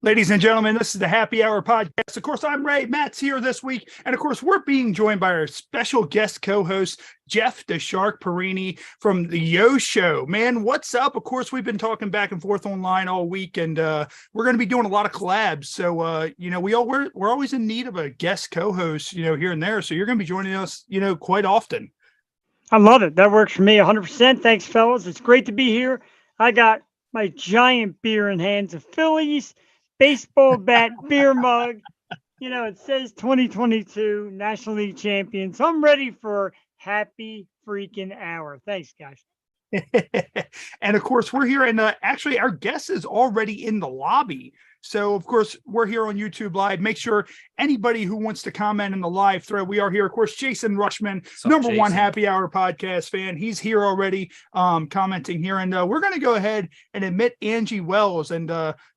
Ladies and gentlemen, this is the Happy Hour podcast. Of course, I'm Ray. Matt's here this week. And of course, we're being joined by our special guest co-host, Jeff the Shark Porrini from the Yo Show. Man, what's up? Of course, we've been talking back and forth online all week, and we're going to be doing a lot of collabs. So, we're always in need of a guest co-host, here and there. So you're going to be joining us, quite often. I love it. That works for me 100%. Thanks, fellas. It's great to be here. I got my giant beer in hands of Phillies. Baseball bat, beer mug. It says 2022 National League champion. So I'm ready for happy freaking hour. Thanks, guys. And of course, we're here, and actually, our guest is already in the lobby. So, of course, we're here on YouTube Live. Make sure anybody who wants to comment in the live thread, we are here. Of course, Jason Rushman, #1 Happy Hour podcast fan. He's here already commenting here. And we're going to go ahead and admit Angie Wells and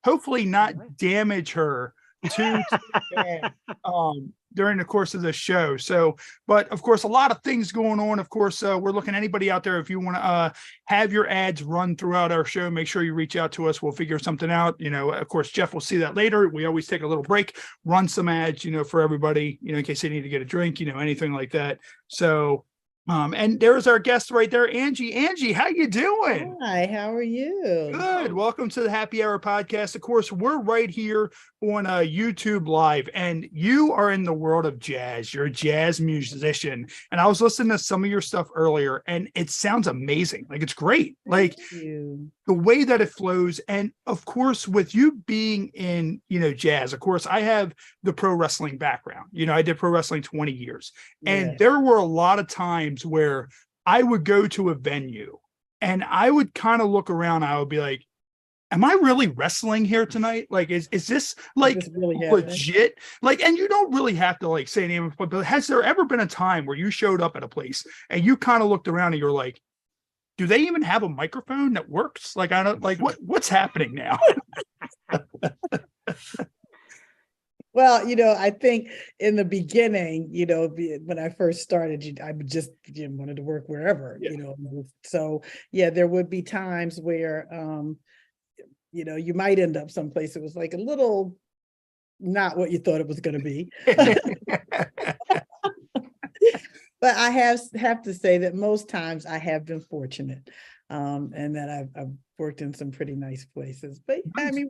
hopefully not damage her too bad during the course of the show. So, but of course, a lot of things going on. Of course, we're looking at anybody out there. If you want to have your ads run throughout our show, make sure you reach out to us. We'll figure something out. Of course, Jeff will see that later. We always take a little break, run some ads, for everybody, in case they need to get a drink, anything like that. So, and there's our guest right there, Angie. Angie, how you doing? Hi, how are you? Good. Welcome to the Happy Hour podcast. Of course, we're right here on YouTube Live, and you are in the world of jazz. You're a jazz musician, and I was listening to some of your stuff earlier, and it sounds amazing. Like, it's great. Like the way that it flows, and of course, with you being in jazz. Of course, I have the pro wrestling background. I did pro wrestling 20 years, and there were a lot of times where I would go to a venue and I would kind of look around. I would be like, am I really wrestling here tonight? Like, is this like really legit? Like, and you don't really have to like say name, but has there ever been a time where you showed up at a place and you kind of looked around and you're like, do they even have a microphone that works? Like, I don't like what's happening now. Well, I think in the beginning, when I first started, I just wanted to work wherever, So, there would be times where, you might end up someplace that was like a little not what you thought it was going to be. But I have to say that most times I have been fortunate, and that I've worked in some pretty nice places. But I mean,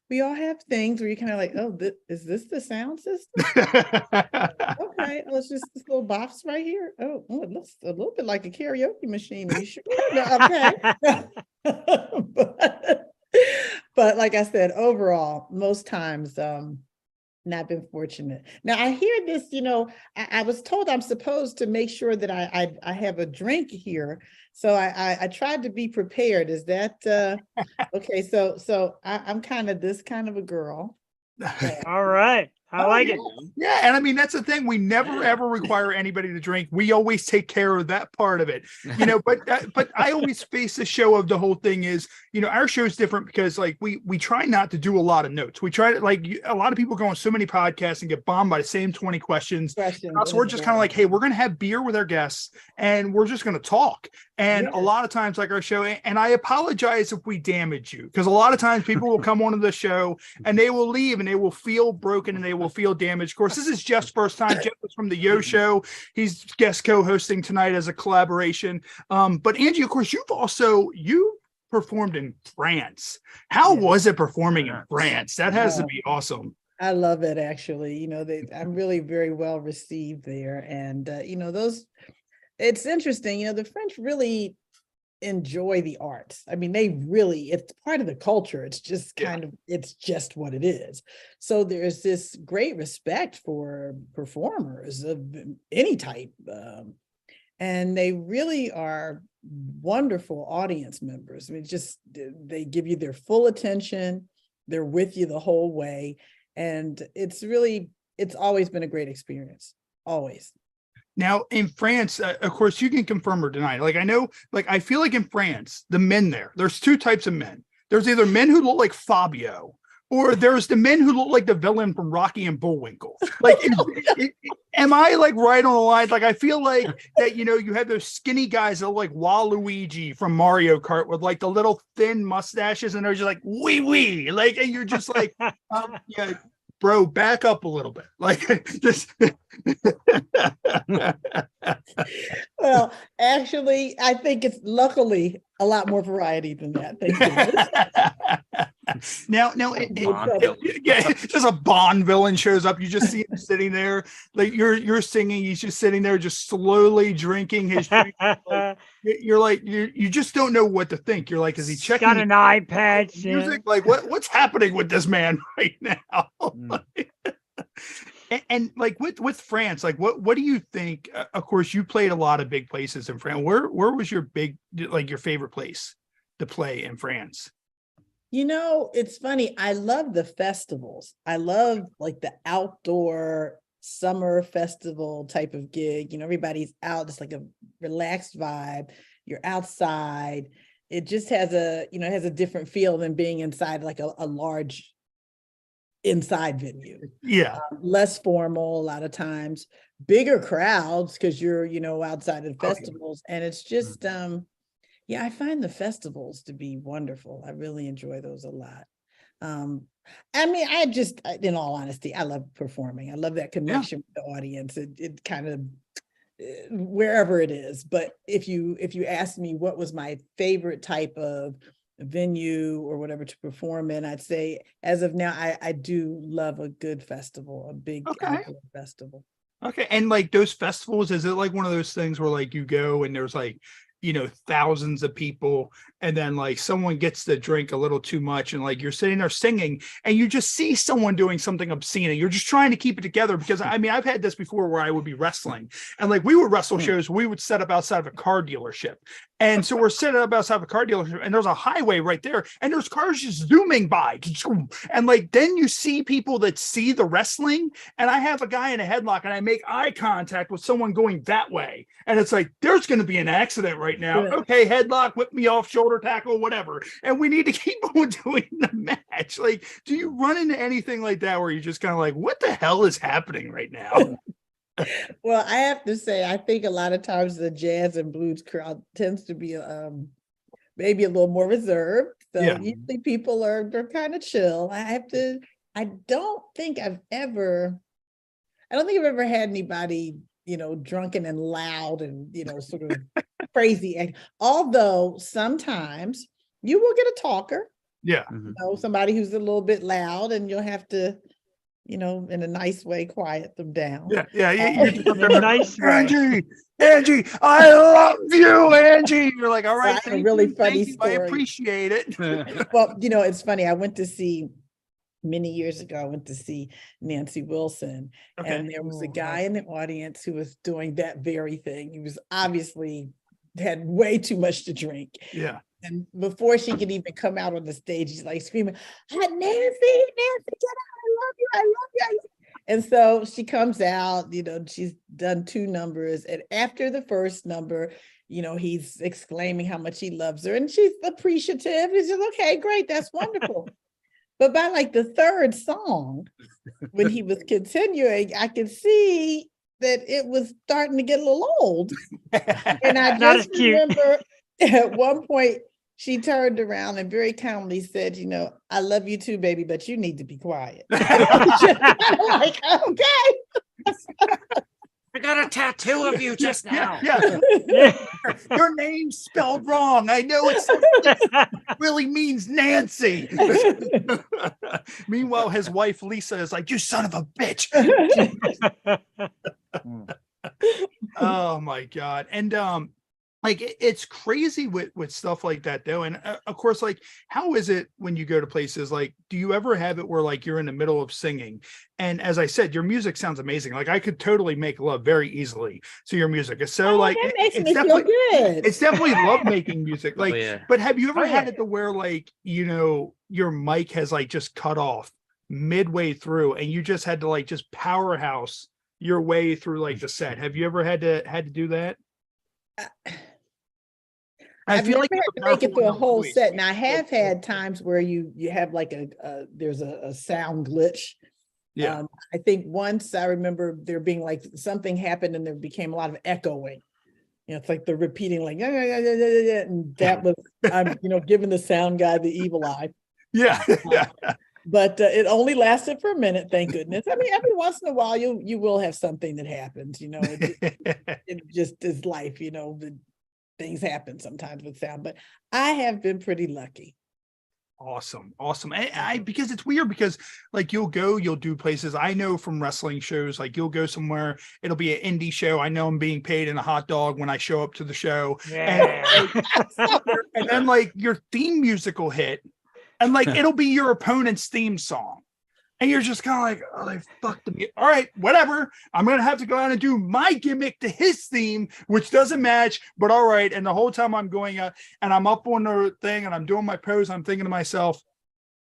we all have things where you're kind of like, oh, is this the sound system? Okay, it's just this little box right here. Oh, it looks a little bit like a karaoke machine. Are you sure? No, okay. But like I said, overall, most times, not been fortunate. Now I hear this, I was told I'm supposed to make sure that I have a drink here. So I tried to be prepared. Is that okay? So I'm kind of this kind of a girl. All right. I like it. Yeah. And I mean, that's the thing. We never, ever require anybody to drink. We always take care of that part of it, but I always face the show of the whole thing is, our show is different because like we try not to do a lot of notes. We try to like a lot of people go on so many podcasts and get bombed by the same 20 questions. So we're just kind of like, hey, we're going to have beer with our guests and we're just going to talk. And a lot of times like our show, and I apologize if we damage you because a lot of times people will come onto the show and they will leave and they will feel broken and they will feel damaged. Of course, this is Jeff's first time. Jeff was from the Yo Show. He's guest co-hosting tonight as a collaboration. But Angie, of course, you performed in France. How was it performing in France? That has to be awesome. I love it, actually. I'm really very well received there. And, it's interesting, the French really enjoy the arts. I mean, it's part of the culture. It's just it's just what it is. So there's this great respect for performers of any type. And they really are wonderful audience members. I mean, they give you their full attention. They're with you the whole way. And it's always been a great experience. Always. Now in France, of course, you can confirm or deny. Like I know, like I feel like in France, the men there's two types of men. There's either men who look like Fabio, or there's the men who look like the villain from Rocky and Bullwinkle. Like, am I like right on the line? Like, I feel like that, you have those skinny guys that look like Waluigi from Mario Kart with like the little thin mustaches, and they're just like, wee, like, and you're just like, yeah, bro, back up a little bit. Like, just. Well, actually, I think it's luckily a lot more variety than that. Thank you. Now, just a Bond villain shows up. You just see him sitting there, like you're singing. He's just sitting there, just slowly drinking his drink. Like, you're like you just don't know what to think. You're like, is he checking? Got an eye patch. Music? Like what's happening with this man right now? And like with France, like what do you think? Of course, you played a lot of big places in France. Where was your your favorite place to play in France? It's funny. I love the festivals. I love like the outdoor summer festival type of gig. Everybody's out. It's like a relaxed vibe. You're outside. It just has a different feel than being inside like a large inside venue. Yeah. Less formal a lot of times, bigger crowds because you're, outside of festivals. And it's just, I find the festivals to be wonderful. I really enjoy those a lot. In all honesty, I love performing. I love that connection with the audience. It kind of, wherever it is. But if you ask me what was my favorite type of venue or whatever to perform in, I'd say as of now, I do love a good festival, a big outdoor festival. Okay. And like those festivals, is it like one of those things where like you go and there's like, thousands of people, and then like someone gets to drink a little too much, and like you're sitting there singing and you just see someone doing something obscene and you're just trying to keep it together? Because I've had this before where I would be wrestling, and like we would wrestle shows, we would set up outside of a car dealership. And so we're setting up outside of a car dealership, and there's a highway right there, and there's cars just zooming by. And like then you see people that see the wrestling, and I have a guy in a headlock and I make eye contact with someone going that way. And it's like, there's going to be an accident right now. Okay, headlock, whip me off, shoulder tackle, whatever. And we need to keep on doing the match. Like, do you run into anything like that where you're just kind of like, what the hell is happening right now? Well, I have to say, I think a lot of times the jazz and blues crowd tends to be maybe a little more reserved. So usually people they're kind of chill. I don't think I've ever had anybody, drunken and loud and, sort of crazy. Although sometimes you will get a talker. Yeah. Somebody who's a little bit loud, and you'll have to, in a nice way, quiet them down. Yeah. In a nice way. Angie, I love you, Angie. You're like, all right. A really funny story. I appreciate it. Well, it's funny. Many years ago, I went to see Nancy Wilson, and there was a guy in the audience who was doing that very thing. He was obviously had way too much to drink. Yeah. And before she could even come out on the stage, he's like screaming, Nancy, get out, I love you. And so she comes out, she's done 2 numbers. And after the first number, he's exclaiming how much he loves her, and she's appreciative. He's just, okay, great, that's wonderful. But by like the 3rd song, when he was continuing, I could see that it was starting to get a little old. And I just remember at one point, she turned around and very calmly said, I love you too, baby, but you need to be quiet. Like, okay. I got a tattoo of you just now. Your name's spelled wrong. I know it really means Nancy. Meanwhile, his wife Lisa is like, you son of a bitch. Oh my God. And like it's crazy with stuff like that though. And of course, like, how is it when you go to places? Like, do you ever have it where like you're in the middle of singing, and as I said, your music sounds amazing. Like I could totally make love very easily to your music. It's so like it's definitely good. It's definitely love making music. Like, but have you ever had it to where like, your mic has like just cut off midway through and you just had to like just powerhouse your way through like the set? Have you ever had to do that? I I've feel never like had it's a to make it powerful through a enough whole voice. set. Now I have had times where you have like there's a sound glitch. Yeah. I think once I remember there being like something happened and there became a lot of echoing. It's like they're repeating like yeah, yeah, yeah, yeah, yeah, and that was I'm giving the sound guy the evil eye. Yeah. But it only lasted for a minute, thank goodness. I mean, every once in a while you will have something that happens, it just is life, things happen sometimes with sound, but I have been pretty lucky. Awesome. I because it's weird because like you'll do places. I know from wrestling shows, like you'll go somewhere, it'll be an indie show. I know I'm being paid in a hot dog when I show up to the show. Yeah. And then like your theme music will hit and like it'll be your opponent's theme song. And you're just kind of like, oh, they fucked me. All right, whatever. I'm going to have to go out and do my gimmick to his theme, which doesn't match, but all right. And the whole time I'm going and I'm up on the thing and I'm doing my pose, I'm thinking to myself,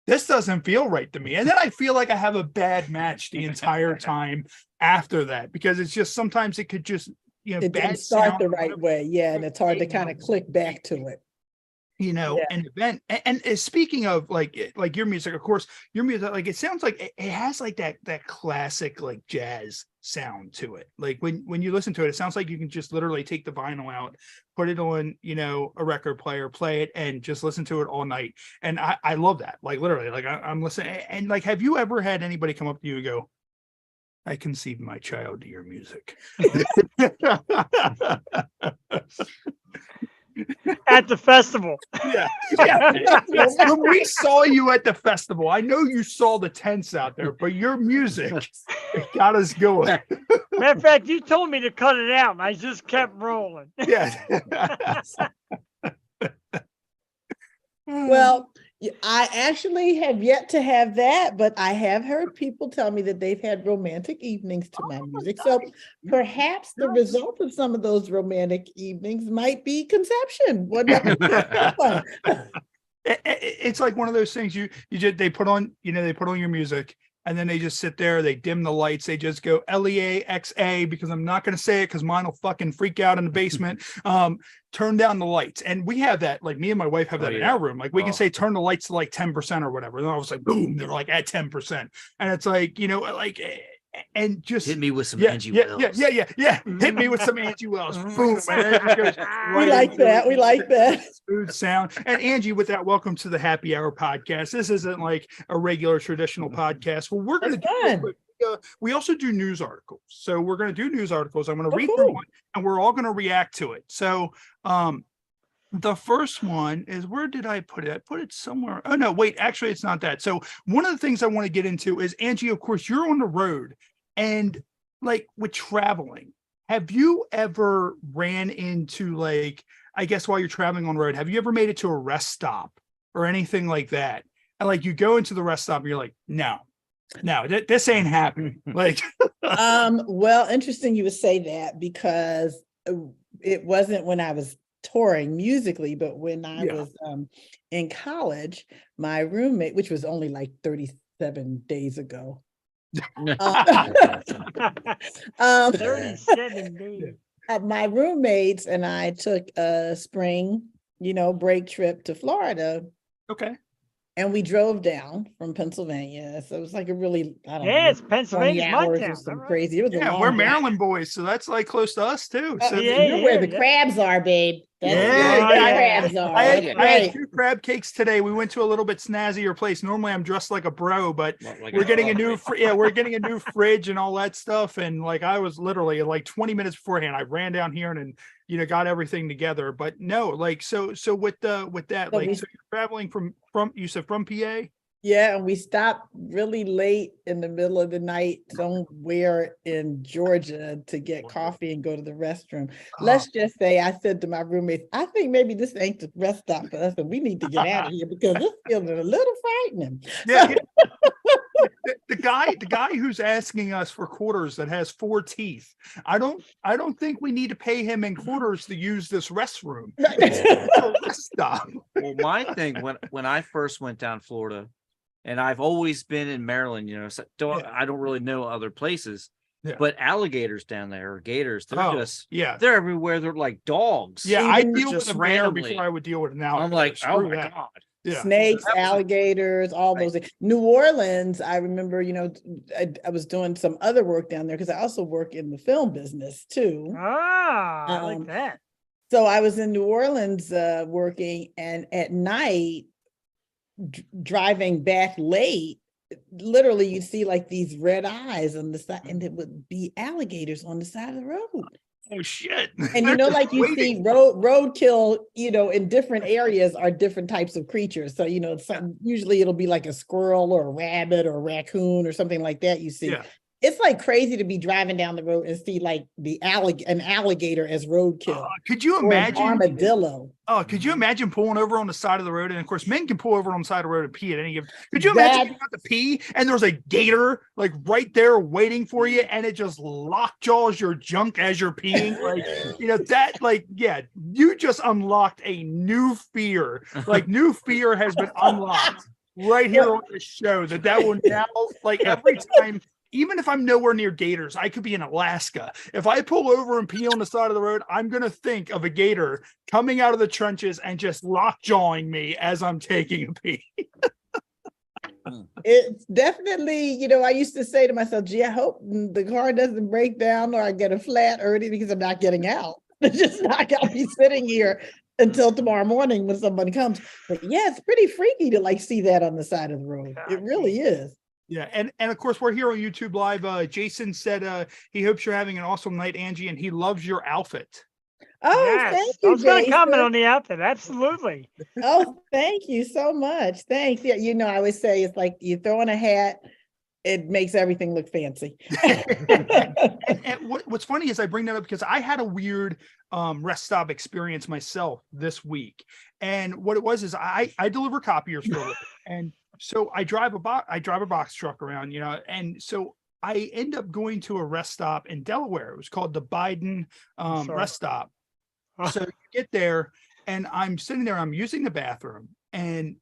this doesn't feel right to me. And then I feel like I have a bad match the entire time after that, because it's just, sometimes it could just, It bad didn't start sound the right way. Yeah. And it's hard to kind of click back to it. An event. And speaking of like your music, of course, your music, like it sounds like it has like that classic like jazz sound to it. Like when you listen to it, it sounds like you can just literally take the vinyl out, put it on, a record player, play it, and just listen to it all night. And I love that. Like literally, like I'm listening. And like, have you ever had anybody come up to you and go, I conceived my child to your music? At the festival. Yeah. When we saw you at the festival, I know you saw the tents out there, but your music, it got us going. Matter of fact, you told me to cut it out, and I just kept rolling. Yeah. Well, I actually have yet to have that, but I have heard people tell me that they've had romantic evenings to my music. So perhaps the result of some of those romantic evenings might be conception. It's like one of those things they put on your music, and then they just sit there, they dim the lights, they just go LEAXA, because I'm not going to say it because mine will fucking freak out in the basement. Turn down the lights. And we have that, like me and my wife have that in our room. Like we can say turn the lights to like 10% or whatever. And I was like, boom, they're like at 10%. And it's like, and just hit me with some Angie Wells. Yeah. Hit me with some Angie Wells. Boom. And it just goes We like that. We like that. Smooth sound. And Angie, with that, welcome to the Happy Hour podcast. This isn't like a regular traditional podcast. Well, we're going to we also do news articles. So we're going to do news articles. I'm going to read through one, and we're all going to react to it. So the first one is, where did I put it? I put it somewhere. Oh, no, wait, actually, it's not that. So one of the things I want to get into is, Angie, of course, you're on the road, and like with traveling, have you ever ran into, like, I guess while you're traveling on the road, have you ever made it to a rest stop or anything like that? And like you go into the rest stop and you're like, no, this ain't happening. Like, well, interesting you would say that, because it wasn't when I was touring musically, but when I was in college, my roommate, which was only like 37 days ago. 37 days. My roommates and I took a spring, break trip to Florida. okay. And we drove down from Pennsylvania. So it was like a really, I don't know. Yes, Pennsylvania's my 20 hours town. or some All right. crazy. It was a long We're drive. Maryland boys, so that's like close to us too. So You're where the crabs are, babe. That's Yeah, where the yeah. crabs are. I had Right. 2 crab cakes today. We went to a little bit snazzier place. Normally I'm dressed like a bro, but we're getting a new we're getting a new fridge and all that stuff. And like I was literally like 20 minutes beforehand, I ran down here and got everything together. But no, like so with that, So like so you're traveling from you said from PA? Yeah, and we stopped really late in the middle of the night somewhere in Georgia to get coffee and go to the restroom. Let's just say I said to my roommates, I think maybe this ain't the rest stop for us, and we need to get out of here because this feeling a little frightening. Yeah. The guy who's asking us for quarters that has 4 teeth. I don't think we need to pay him in quarters to use this restroom. Stop. Well, my thing when I first went down Florida, and I've always been in Maryland, so I don't really know other places. Yeah. But alligators down there, or gators, they're just yeah, they're everywhere. They're like dogs. yeah. I Even deal with just a bear randomly. before I would deal with an alligator. I'm like, oh Screw my that. God. Yeah. Snakes, That was a- alligators, all Right. those things. New Orleans, I remember, I was doing some other work down there because I also work in the film business too. Ah, I like Um, that. So I was in New Orleans working, and at night, driving back late, literally you'd see like these red eyes on the side, and it would be alligators on the side of the road. Oh shit. And They're like just you waiting. see roadkill, in different areas are different types of creatures. So, usually it'll be like a squirrel or a rabbit or a raccoon or something like that you see. Yeah. It's like crazy to be driving down the road and see like an alligator as roadkill. Could you Or an imagine? armadillo. Oh, could you imagine pulling over on the side of the road? And of course, men can pull over on the side of the road and pee at any given. Could you imagine you got to pee and there's a gator like right there waiting for you, and it just lockjaws your junk as you're peeing? You just unlocked a new fear. Like new fear has been unlocked right here on the show. That will now, like every time. Even if I'm nowhere near gators, I could be in Alaska. If I pull over and pee on the side of the road, I'm going to think of a gator coming out of the trenches and just lockjawing me as I'm taking a pee. It's definitely, I used to say to myself, gee, I hope the car doesn't break down or I get a flat early because I'm not getting out. It's just not going to be sitting here until tomorrow morning when someone comes. But yeah, it's pretty freaky to like see that on the side of the road. It really is. Yeah, and of course we're here on YouTube Live. Jason said he hopes you're having an awesome night, Angie, and he loves your outfit. Oh, Yes. thank I you, was going to comment Jason. on the outfit. Absolutely. Oh, thank you so much. Thanks. Yeah, I always say it's like you throw on a hat, it makes everything look fancy. and what's funny is I bring that up because I had a weird rest stop experience myself this week, and what it was is I deliver copiers for a living, and so I drive a box truck around, and so I end up going to a rest stop in Delaware. It was called the Biden rest stop. So you get there, and I'm sitting there, I'm using the bathroom, and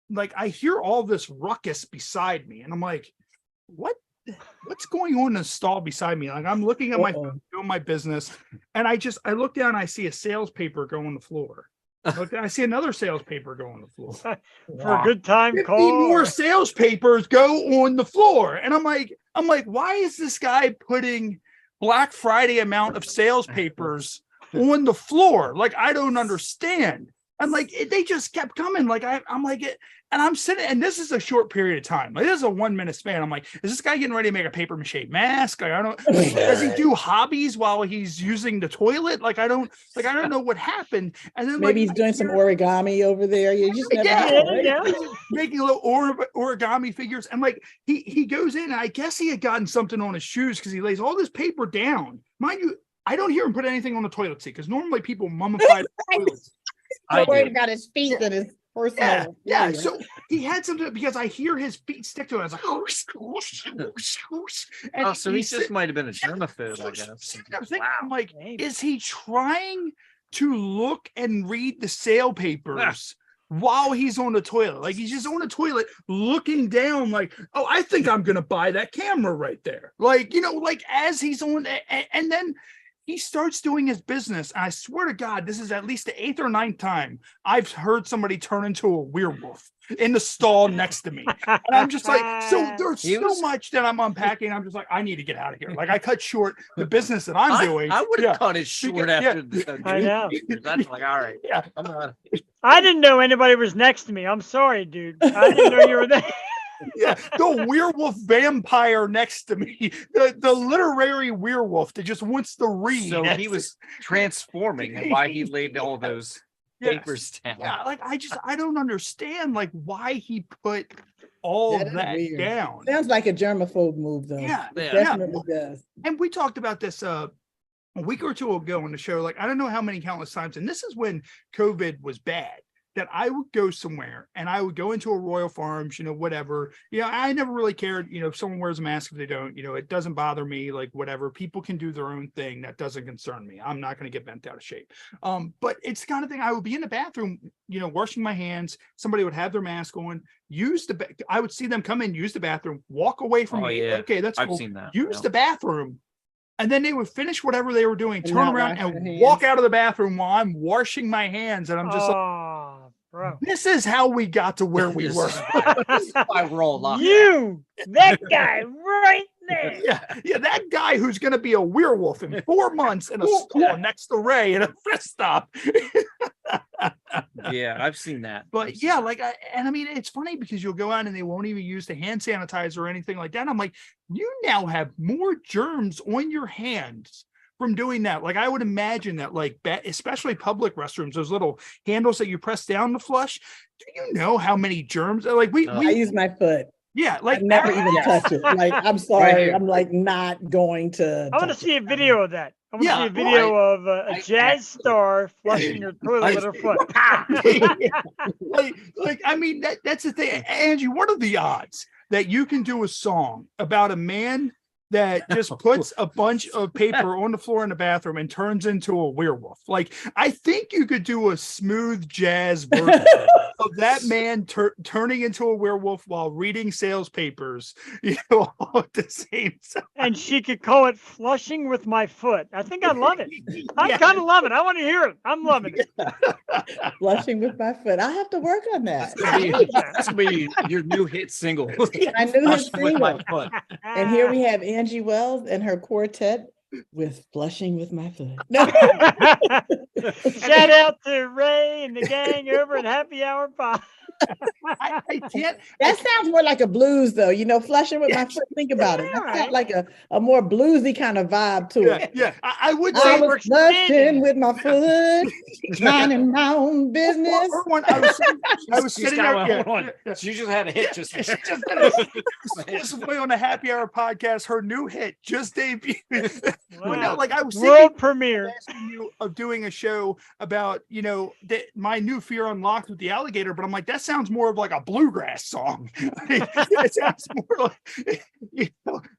like I hear all this ruckus beside me, and I'm like, what's going on in the stall beside me? Like I'm looking at my phone, doing my business, and I look down and I see a sales paper go on the floor. I see another sales paper go on the floor. For a good time 50 call. more sales papers go on the floor. And I'm like, why is this guy putting Black Friday amount of sales papers on the floor? Like, I don't understand. And like, they just kept coming. Like, I'm like, and I'm sitting, and this is a short period of time. Like, this is a 1 minute span. I'm like, is this guy getting ready to make a paper mache mask? Like, I don't, does he do hobbies while he's using the toilet? Like, I don't know what happened. And then Maybe he's doing some origami over there. You just never know, right? Making little origami figures. And like, he goes in, and I guess he had gotten something on his shoes because he lays all this paper down. Mind you, I don't hear him put anything on the toilet seat because normally people mummify the toilets. I'm worried about his feet and his personal. Yeah. So he had something because I hear his feet stick to it. I was like, and so he just might have been a germaphobe, I guess. I'm like, is he trying to look and read the sale papers while he's on the toilet? Like he's just on the toilet looking down like, oh, I think I'm going to buy that camera right there. Like, like as he's on, and then he starts doing his business. And I swear to God, this is at least the 8th or 9th time I've heard somebody turn into a werewolf in the stall next to me. And I'm just like, so there's so much that I'm unpacking. I'm just like, I need to get out of here. Like I cut short the business that I'm doing. I would have cut it short after I know. That's like, all right. Yeah. I'm not. I didn't know anybody was next to me. I'm sorry, dude. I didn't know you were there. Yeah, the werewolf vampire next to me, the literary werewolf that just wants to read. So he was transforming and why he laid all those papers down. Yeah, like I don't understand like why he put all that down. Sounds like a germaphobe move though. Yeah, it definitely does. And we talked about this a week or two ago on the show. Like I don't know how many countless times, and this is when COVID was bad, that I would go somewhere and I would go into a Royal Farms, whatever, I never really cared, if someone wears a mask, if they don't, it doesn't bother me, like whatever, people can do their own thing. That doesn't concern me. I'm not going to get bent out of shape. But it's the kind of thing I would be in the bathroom, washing my hands. Somebody would have their mask on, I would see them come in, use the bathroom, walk away from me. Yeah. Okay, that's I've cool. seen that. Use the bathroom, and then they would finish whatever they were doing, And turn not around wash their and hands. walk out of the bathroom while I'm washing my hands. And I'm just like, Oh, bro. this is how we got to where we This were. is why we're all locked. That guy right there. Yeah, that guy who's going to be a werewolf in 4 months in a stall next to Ray at a rest stop. Yeah, I've seen that. But yeah, like, I mean, it's funny because you'll go out and they won't even use the hand sanitizer or anything like that. I'm like, you now have more germs on your hands from doing that. Like, I would imagine that, like, especially public restrooms, those little handles that you press down to flush. Do you know how many germs? Like, I use my foot. yeah, like I never even touch it. Like, I'm sorry, here. I'm like not going to. I want to touch see a it. video of that. I want to Yeah, see a video of a I jazz actually- star flushing her toilet with her foot. like, I mean, that's the thing. Angie, what are the odds that you can do a song about a man that just puts a bunch of paper on the floor in the bathroom and turns into a werewolf? Like, I think you could do a smooth jazz version of that man turning into a werewolf while reading sales papers, all at the same time. And she could call it flushing with my foot. I think I love it. I Yeah. kind of love it. I want to hear it. I'm loving it. Flushing with my foot. I have to work on that. That's gonna be your new hit single. I knew his Flush with my single. foot. And here we have Angie Wells and her quartet with Flushing with My Foot. No. Shout out to Ray and the gang over at Happy Hour Pod. I can't. That sounds more like a blues, though. Flushing with my foot. Think about it. That sounds like a more bluesy kind of vibe to Yeah, it. yeah. I would I say we're was flushing standing. with my foot, minding my own business. Or when I was She's sitting got there. one. Hold on. She just had a hit. Just She just did it. Exclusively on the Happy Hour podcast, her new hit just debuted. Well, no, like, I was thinking World premiere. asking you of doing a show about, my new fear unlocked with the alligator, but I'm like, that sounds more of like a bluegrass song. It sounds more like,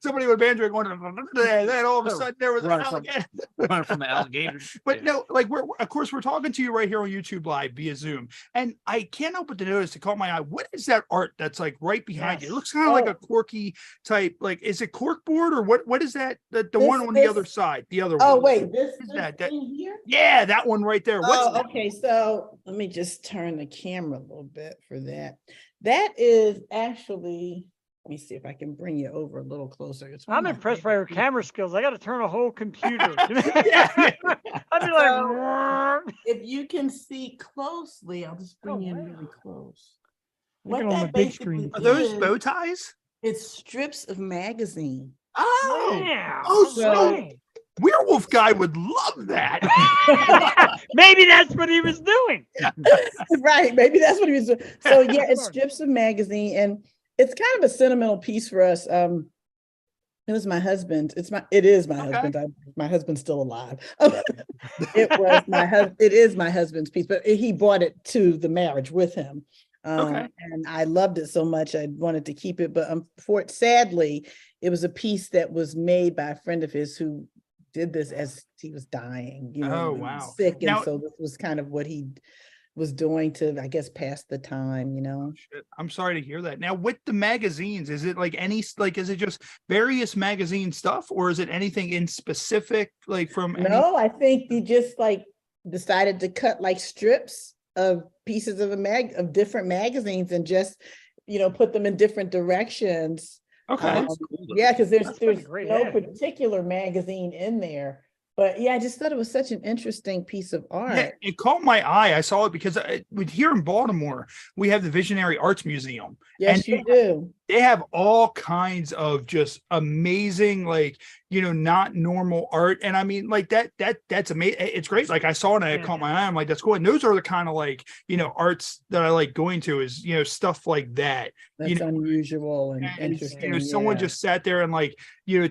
somebody with a banjo going, and then all of a sudden there was an Run from- alligator. running from the alligator. But no, like, of course we're talking to you right here on YouTube Live via Zoom, and I can't help but to notice, it caught my eye, what is that art that's like right behind you? It looks kind of like a quirky type, like, is it corkboard or what is that? The one on the this- other side, the other Oh, one. wait, this Is that thing here? Yeah, that one right there. What's that? Okay, so let me just turn the camera a little bit for that. That is actually, let me see if I can bring you over a little closer. It's one I'm of my impressed by her favorite camera skills. I got to turn a whole computer. Yeah. I'd be like, If you can see closely, I'll just bring you in wow. really close. Looking What on that the big basically screen. Are those is, bow ties? it's strips of magazine. Oh, yeah. Oh, so- right. Werewolf guy would love that. Maybe that's what he was doing. Right, maybe that's what he was doing. So yeah, it's strips of magazine, and it's kind of a sentimental piece for us. It was my husband. It is my Okay. husband. My husband's still alive. It is my husband's piece, but he brought it to the marriage with him. Okay. And I loved it so much, I wanted to keep it. But sadly, it was a piece that was made by a friend of his who did this as he was dying. Oh, he was wow. sick, and Now- so this was kind of what he was doing to, I guess, pass the time. Shit, I'm sorry to hear that. Now, with the magazines, is it like is it just various magazine stuff, or is it anything in specific, like from No, I think he just like decided to cut like strips of pieces of different magazines and just, put them in different directions. Okay. Yeah, because there's pretty great, no yeah. particular magazine in there. But yeah, I just thought it was such an interesting piece of art. Yeah, it caught my eye. I saw it because here in Baltimore, we have the Visionary Arts Museum. Yes, and you do. They have all kinds of just amazing, like, not normal art. And I mean, like that's amazing. It's great. Like, I saw it and it caught my eye. I'm like, that's cool. And those are the kind of, like, arts that I like going to, is, stuff like that. That's unusual and And, interesting. someone yeah. just sat there and, like,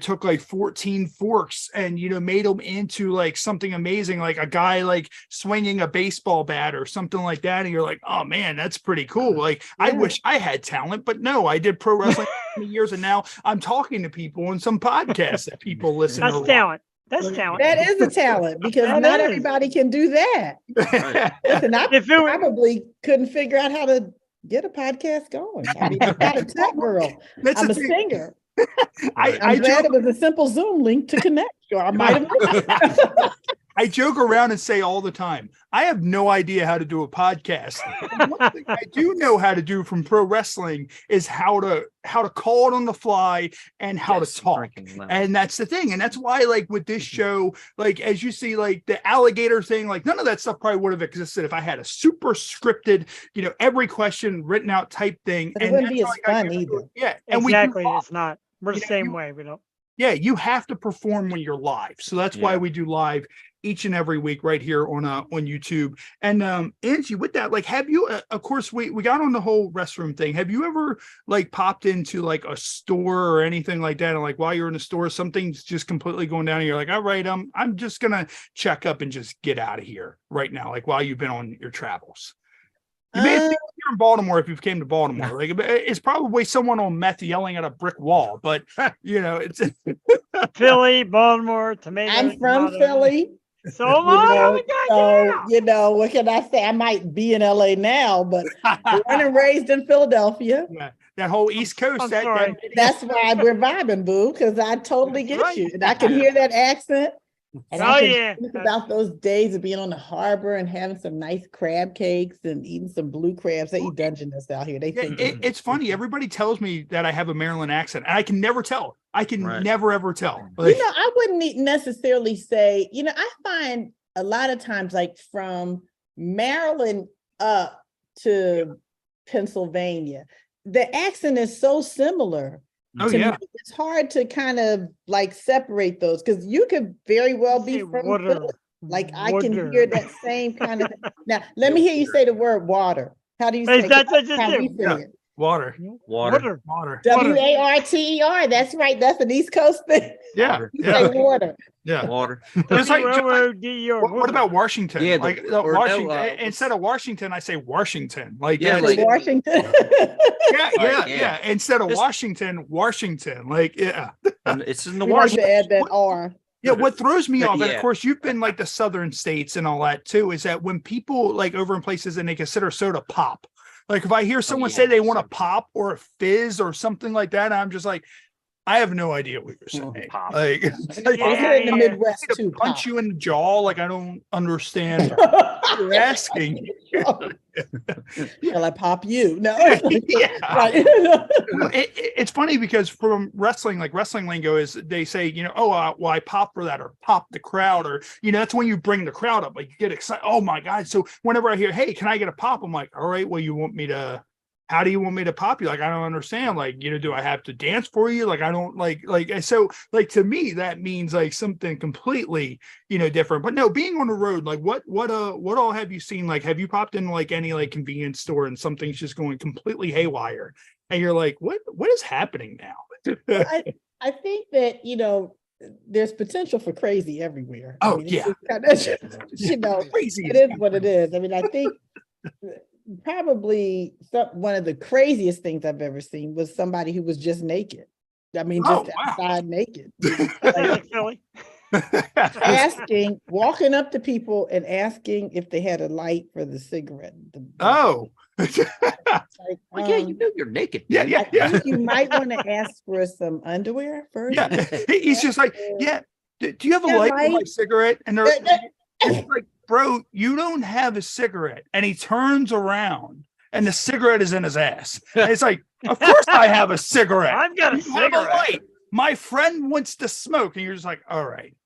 took like 14 forks and, made them into like something amazing, like a guy like swinging a baseball bat or something like that. And you're like, oh man, that's pretty cool. Like, I Yeah. wish I had talent, but no, I did pro wrestling for many years, and now I'm talking to people on some podcasts that people listen That's to. talent. That's talent. That is a talent, because That not is. everybody can do that. Listen, I If it were- probably couldn't figure out how to get a podcast going. I mean, I'm not a tech girl. That's I'm the a thing. singer. I'm glad it was a simple Zoom link to connect. Or I might have. I joke around and say all the time, I have no idea how to do a podcast. One thing I do know how to do from pro wrestling is how to call it on the fly and how to talk. And that's the thing. And that's why, like, with this show, like, as you see, like the alligator thing, like none of that stuff probably would have existed if I had a super scripted, every question written out type thing. But it wouldn't be as fun either. Yeah. And exactly. It's not. We're the same way. We don't. Yeah, you have to perform when you're live. So that's why we do live each and every week right here on YouTube. And Angie, with that, like, have you, of course, we got on the whole restroom thing. Have you ever like popped into like a store or anything like that? And like while you're in the store, something's just completely going down and you're like, all right, I'm just gonna check up and just get out of here right now, like while you've been on your travels. You may have seen here in Baltimore if you came to Baltimore. Like it's probably someone on meth yelling at a brick wall, but it's Philly, Baltimore, tomato. I'm from Philly. So what can I say? I might be in LA now, but born and raised in Philadelphia. Yeah, that whole East Coast. That's why we're vibing, boo, because I totally get you. And I can hear that accent. And I can think about those days of being on the harbor and having some nice crab cakes and eating some blue crabs. They eat Dungeness out here. They think it's funny. Everybody tells me that I have a Maryland accent, and I can never tell. I can never ever tell. Like, I wouldn't necessarily say. I find a lot of times, like from Maryland up to Pennsylvania, the accent is so similar. It's hard to kind of like separate those because you could very well be from Philly. Like I can hear that same kind of thing. Now let me hear you say the word water. How do you say it? Water. Water. WARTER. That's right. That's an East Coast thing. Yeah. Say water. Yeah. Water. What about Washington? Yeah, like Washington. Instead of Washington, I say Washington. Like Washington. yeah. Instead of Washington. Like it's in the Washington. To add that R. Yeah, what throws me off, and of course you've been like the southern states and all that too, is that when people like over in places and they consider soda pop. Like if I hear someone say they want a pop or a fizz or something like that, I'm just like, I have no idea what you're saying. Pop. Like, in the Midwest too. Punch you in the jaw, like I don't understand. You're asking. Will I pop you? No. It's funny because from wrestling, like wrestling lingo is they say, I pop for that or pop the crowd or, that's when you bring the crowd up, like you get excited. Oh my God. So whenever I hear, hey, can I get a pop? I'm like, all right, well, how do you want me to pop you? Like, I don't understand. Like, do I have to dance for you? Like, I don't so like to me, that means like something completely, different. But no, being on the road, like what all have you seen? Like, have you popped in like any like convenience store and something's just going completely haywire? And you're like, what is happening now? I think that, there's potential for crazy everywhere. Oh, crazy. It is what it is. I mean, I think probably one of the craziest things I've ever seen was somebody who was just naked. I mean, outside naked. Walking up to people and asking if they had a light for the cigarette. You're naked. Yeah. I think you might want to ask for some underwear first. Yeah, he's just like, do you have a light for my cigarette? And they're like, bro, you don't have a cigarette. And he turns around and the cigarette is in his ass. And it's like, of course I have a cigarette. I've got a cigarette. My friend wants to smoke. And you're just like, all right,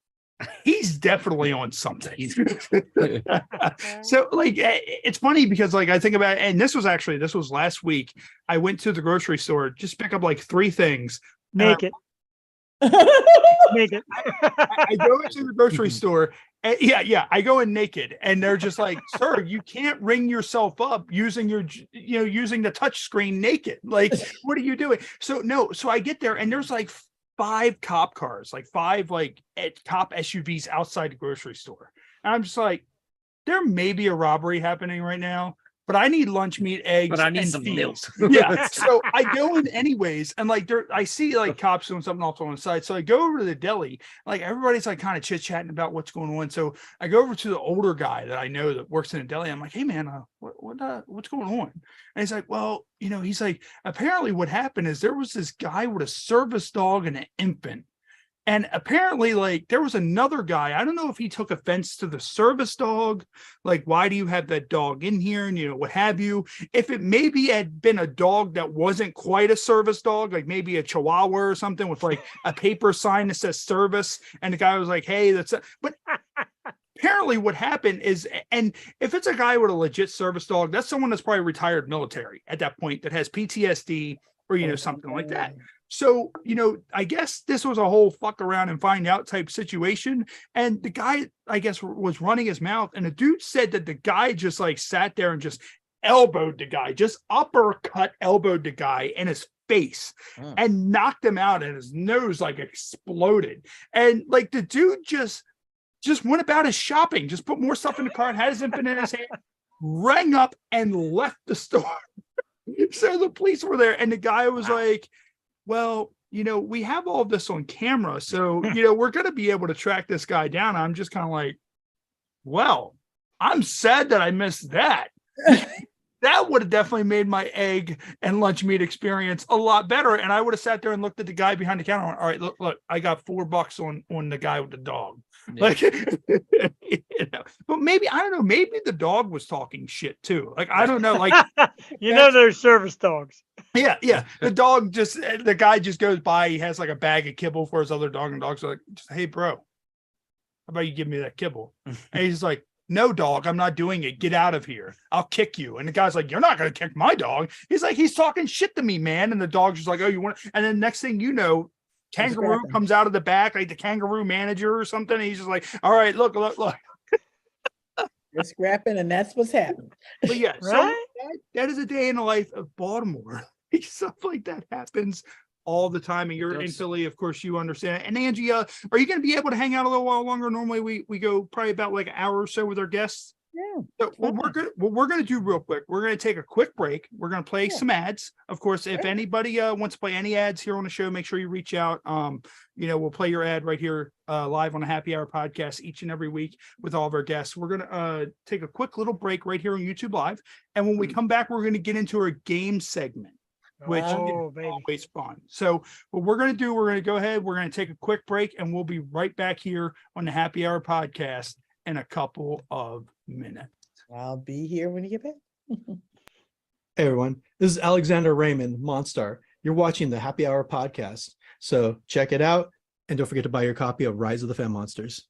he's definitely on something. So like, it's funny because like, I think about it, and this was last week. I went to the grocery store, just pick up like 3 things. Naked. Naked. I go into the grocery store. And I go in naked, and they're just like, "Sir, you can't ring yourself up using using the touch screen naked. Like, what are you doing?" So I get there, and there's like 5 cop cars, like 5 like cop SUVs outside the grocery store, and I'm just like, there may be a robbery happening right now. But I need lunch meat, eggs, but I need and some milk. milk. Yeah. So I go in anyways, and like I see like cops doing something else on the side. So I go over to the deli, like everybody's like kind of chit-chatting about what's going on. So I go over to the older guy that I know that works in a deli. I'm like, hey man, what's going on? And he's like, well, he's like, apparently what happened is there was this guy with a service dog and an infant. And apparently, like, there was another guy. I don't know if he took offense to the service dog. Like, why do you have that dog in here? And, what have you. If it maybe had been a dog that wasn't quite a service dog, like maybe a Chihuahua or something with like a paper sign that says service. And the guy was like, hey, but apparently what happened is, and if it's a guy with a legit service dog, that's someone that's probably retired military at that point that has PTSD or, something like that. So, I guess this was a whole fuck around and find out type situation. And the guy, I guess, was running his mouth. And the dude said that the guy just like sat there and just elbowed the guy, just uppercut elbowed the guy in his face and knocked him out, and his nose like exploded. And like the dude just went about his shopping, just put more stuff in the car, had his infant in his hand, rang up and left the store. So the police were there, and the guy was like, well, we have all of this on camera, so, we're going to be able to track this guy down. I'm just kind of like, well, I'm sad that I missed that. That would have definitely made my egg and lunch meat experience a lot better. And I would have sat there and looked at the guy behind the counter. All right, look, I got $4 on the guy with the dog. Yeah. Like, but maybe, I don't know, maybe the dog was talking shit too. Like, I don't know. Like, there's service dogs. Yeah. The guy just goes by. He has like a bag of kibble for his other dog, and dogs are like, hey, bro, how about you give me that kibble? And he's like, no, dog, I'm not doing it. Get out of here. I'll kick you. And the guy's like, you're not going to kick my dog. He's like, he's talking shit to me, man. And the dog's just like, oh, you want to? And then next thing you know, kangaroo comes out of the back, like the kangaroo manager or something. And he's just like, all right, look. You're scrapping, and that's what's happening. But yeah, right? So that is a day in the life of Baltimore. Stuff like that happens all the time, and you're in Philly, of course, you understand. And Angie, are you going to be able to hang out a little while longer? Normally we go probably about like an hour or so with our guests. Yeah. So what we're gonna do real quick, we're gonna take a quick break. We're gonna play some ads. Of course, if anybody wants to play any ads here on the show, make sure you reach out. We'll play your ad right here live on the Happy Hour podcast each and every week with all of our guests. We're gonna take a quick little break right here on YouTube Live, and when we come back, we're gonna get into our game segment, which is always fun. So what we're going to do, we're going to go ahead, we're going to take a quick break, and we'll be right back here on the Happy Hour podcast in a couple of minutes. I'll be here when you get back. Hey everyone, this is Alexander Raymond, Monstar. You're watching the Happy Hour podcast. So check it out, and don't forget to buy your copy of Rise of the Femme Monsters.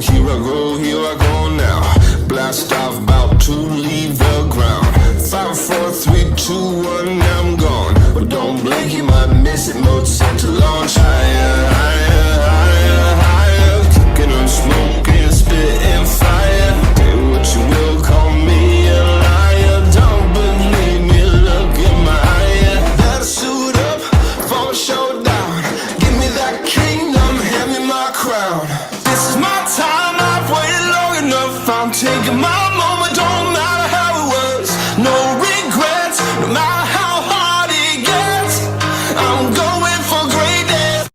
Here I go now. Blast off, about to leave the ground. 5, 4, 3, 2, 1, I'm gone. But don't blink, you might miss it. Mode set to launch. Higher, higher, higher, higher. Cooking and smoking, spitting fire. Say what you will, call me a liar. Don't believe me, look in my eye. Better suit up for a showdown. Give me that kingdom, hand me my crown. This is my time, I've waited long enough. I'm taking my moment, don't matter how it was. No regrets, no matter how hard it gets. I'm going for greatness.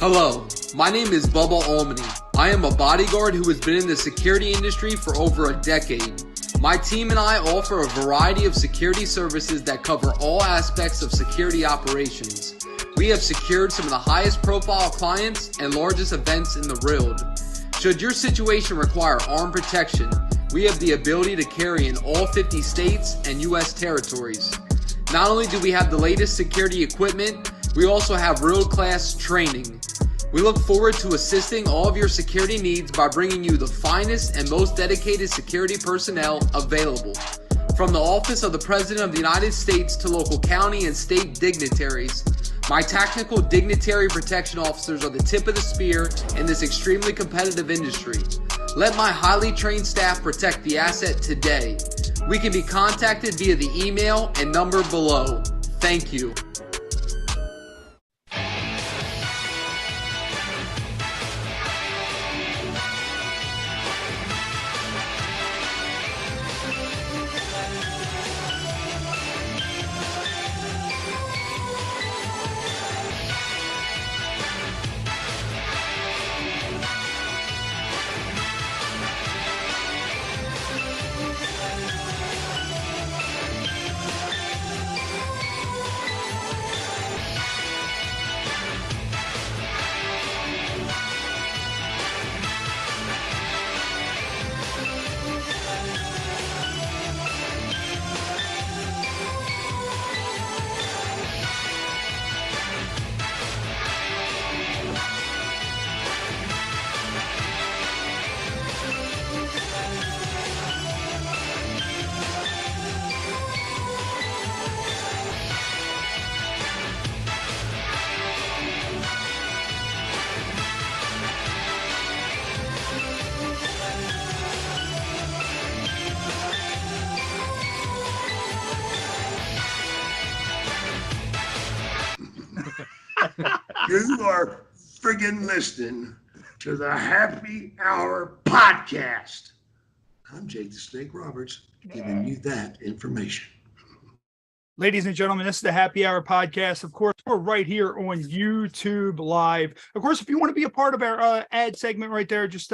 Hello, my name is Bubba Almany. I am a bodyguard who has been in the security industry for over a decade. My team and I offer a variety of security services that cover all aspects of security operations. We have secured some of the highest profile clients and largest events in the world. Should your situation require armed protection, we have the ability to carry in all 50 states and U.S. territories. Not only do we have the latest security equipment, we also have world-class training. We look forward to assisting all of your security needs by bringing you the finest and most dedicated security personnel available. From the Office of the President of the United States to local county and state dignitaries, my tactical dignitary protection officers are the tip of the spear in this extremely competitive industry. Let my highly trained staff protect the asset today. We can be contacted via the email and number below. Thank you. You are friggin' listening to the Happy Hour Podcast. I'm Jake the Snake Roberts, giving you that information. Ladies and gentlemen, this is the Happy Hour Podcast. Of course, we're right here on YouTube Live. Of course, if you want to be a part of our ad segment right there, just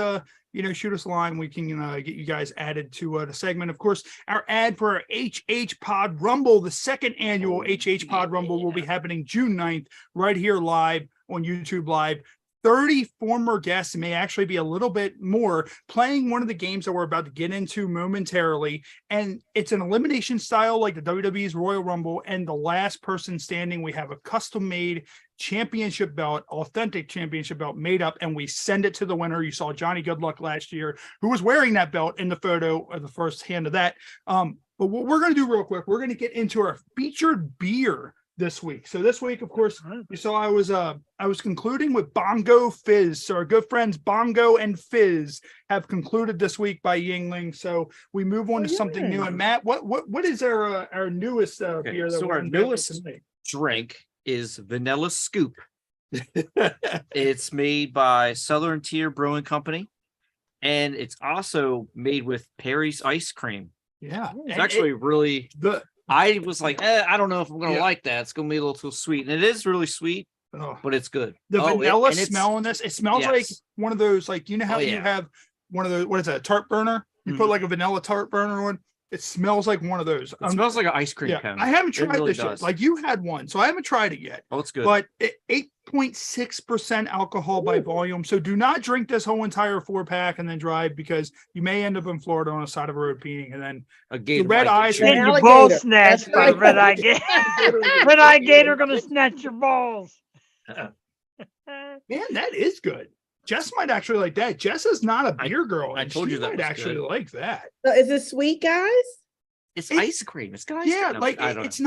shoot us a line. We can get you guys added to the segment. Of course, our ad for our HHPod Rumble, the second annual HHPod Rumble, will be happening June 9th right here live on YouTube Live. 30 former guests, may actually be a little bit more, playing one of the games that we're about to get into momentarily. And it's an elimination style like the WWE's Royal Rumble. And the last person standing, we have a custom-made championship belt, authentic championship belt made up, and we send it to the winner. You saw Johnny Goodluck last year, who was wearing that belt in the photo, or the first hand of that. But what we're going to do real quick, we're going to get into our featured beer this week. So this week, of course, you saw I was concluding with Bongo Fizz. So our good friends Bongo and Fizz have concluded this week by Yingling. So we move on to something new. And Matt, what is our newest beer? That so our newest drink is Vanilla Scoop. It's made by Southern Tier Brewing Company, and it's also made with Perry's ice cream. Yeah, it's actually really good. I was like, I don't know if I'm going to like that. It's going to be a little too sweet. And it is really sweet, but it's good. The vanilla smell in this, it smells like one of those, like, you know how you have one of those, what is that, a tart burner? You put like a vanilla tart burner on. It smells like one of those. It smells like an ice cream cone. I haven't tried this yet. Like, you had one, so I haven't tried it yet. Oh, it's good. But 8.6% alcohol by volume. So do not drink this whole entire 4-pack and then drive, because you may end up in Florida on the side of the road peeing, and then the red eyes. And your balls snatched by red eye gator. Red eye gator gonna snatch your balls. Man, that is good. Jess might actually like that. Jess is not a beer girl. I told you that might actually like that. So is it sweet, guys? It's ice cream. It's got ice cream. Like it's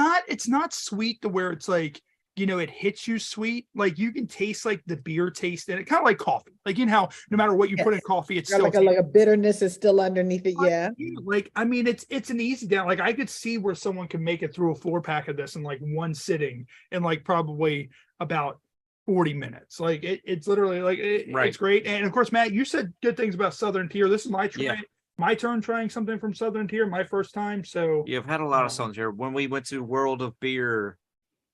not sweet to where it's like, it hits you sweet. Like, you can taste like the beer taste in it, kind of like coffee. Like, you know how no matter what you put in coffee, it's still like a bitterness is still underneath it. Yeah. Like, I mean, it's an easy down. Like, I could see where someone can make it through a 4-pack of this in like one sitting in like probably about 40 minutes. Like, it's literally like it's great. And of course, Matt, you said good things about Southern Tier. This is my turn trying something from Southern Tier, my first time. So I've had a lot of Southern Tier. When we went to World of Beer,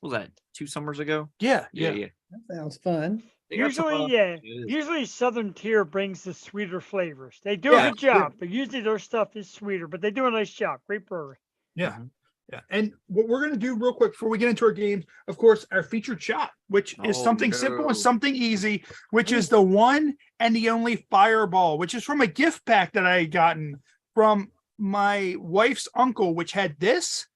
what was that, 2 summers ago? Yeah. That sounds fun. Usually Southern Tier brings the sweeter flavors. They do a good job, but usually their stuff is sweeter, but they do a nice job. Great brewery. Yeah. Yeah. And what we're going to do real quick before we get into our games, of course, our featured shot, which is something simple and something easy, which is the one and the only Fireball, which is from a gift pack that I had gotten from my wife's uncle, which had this,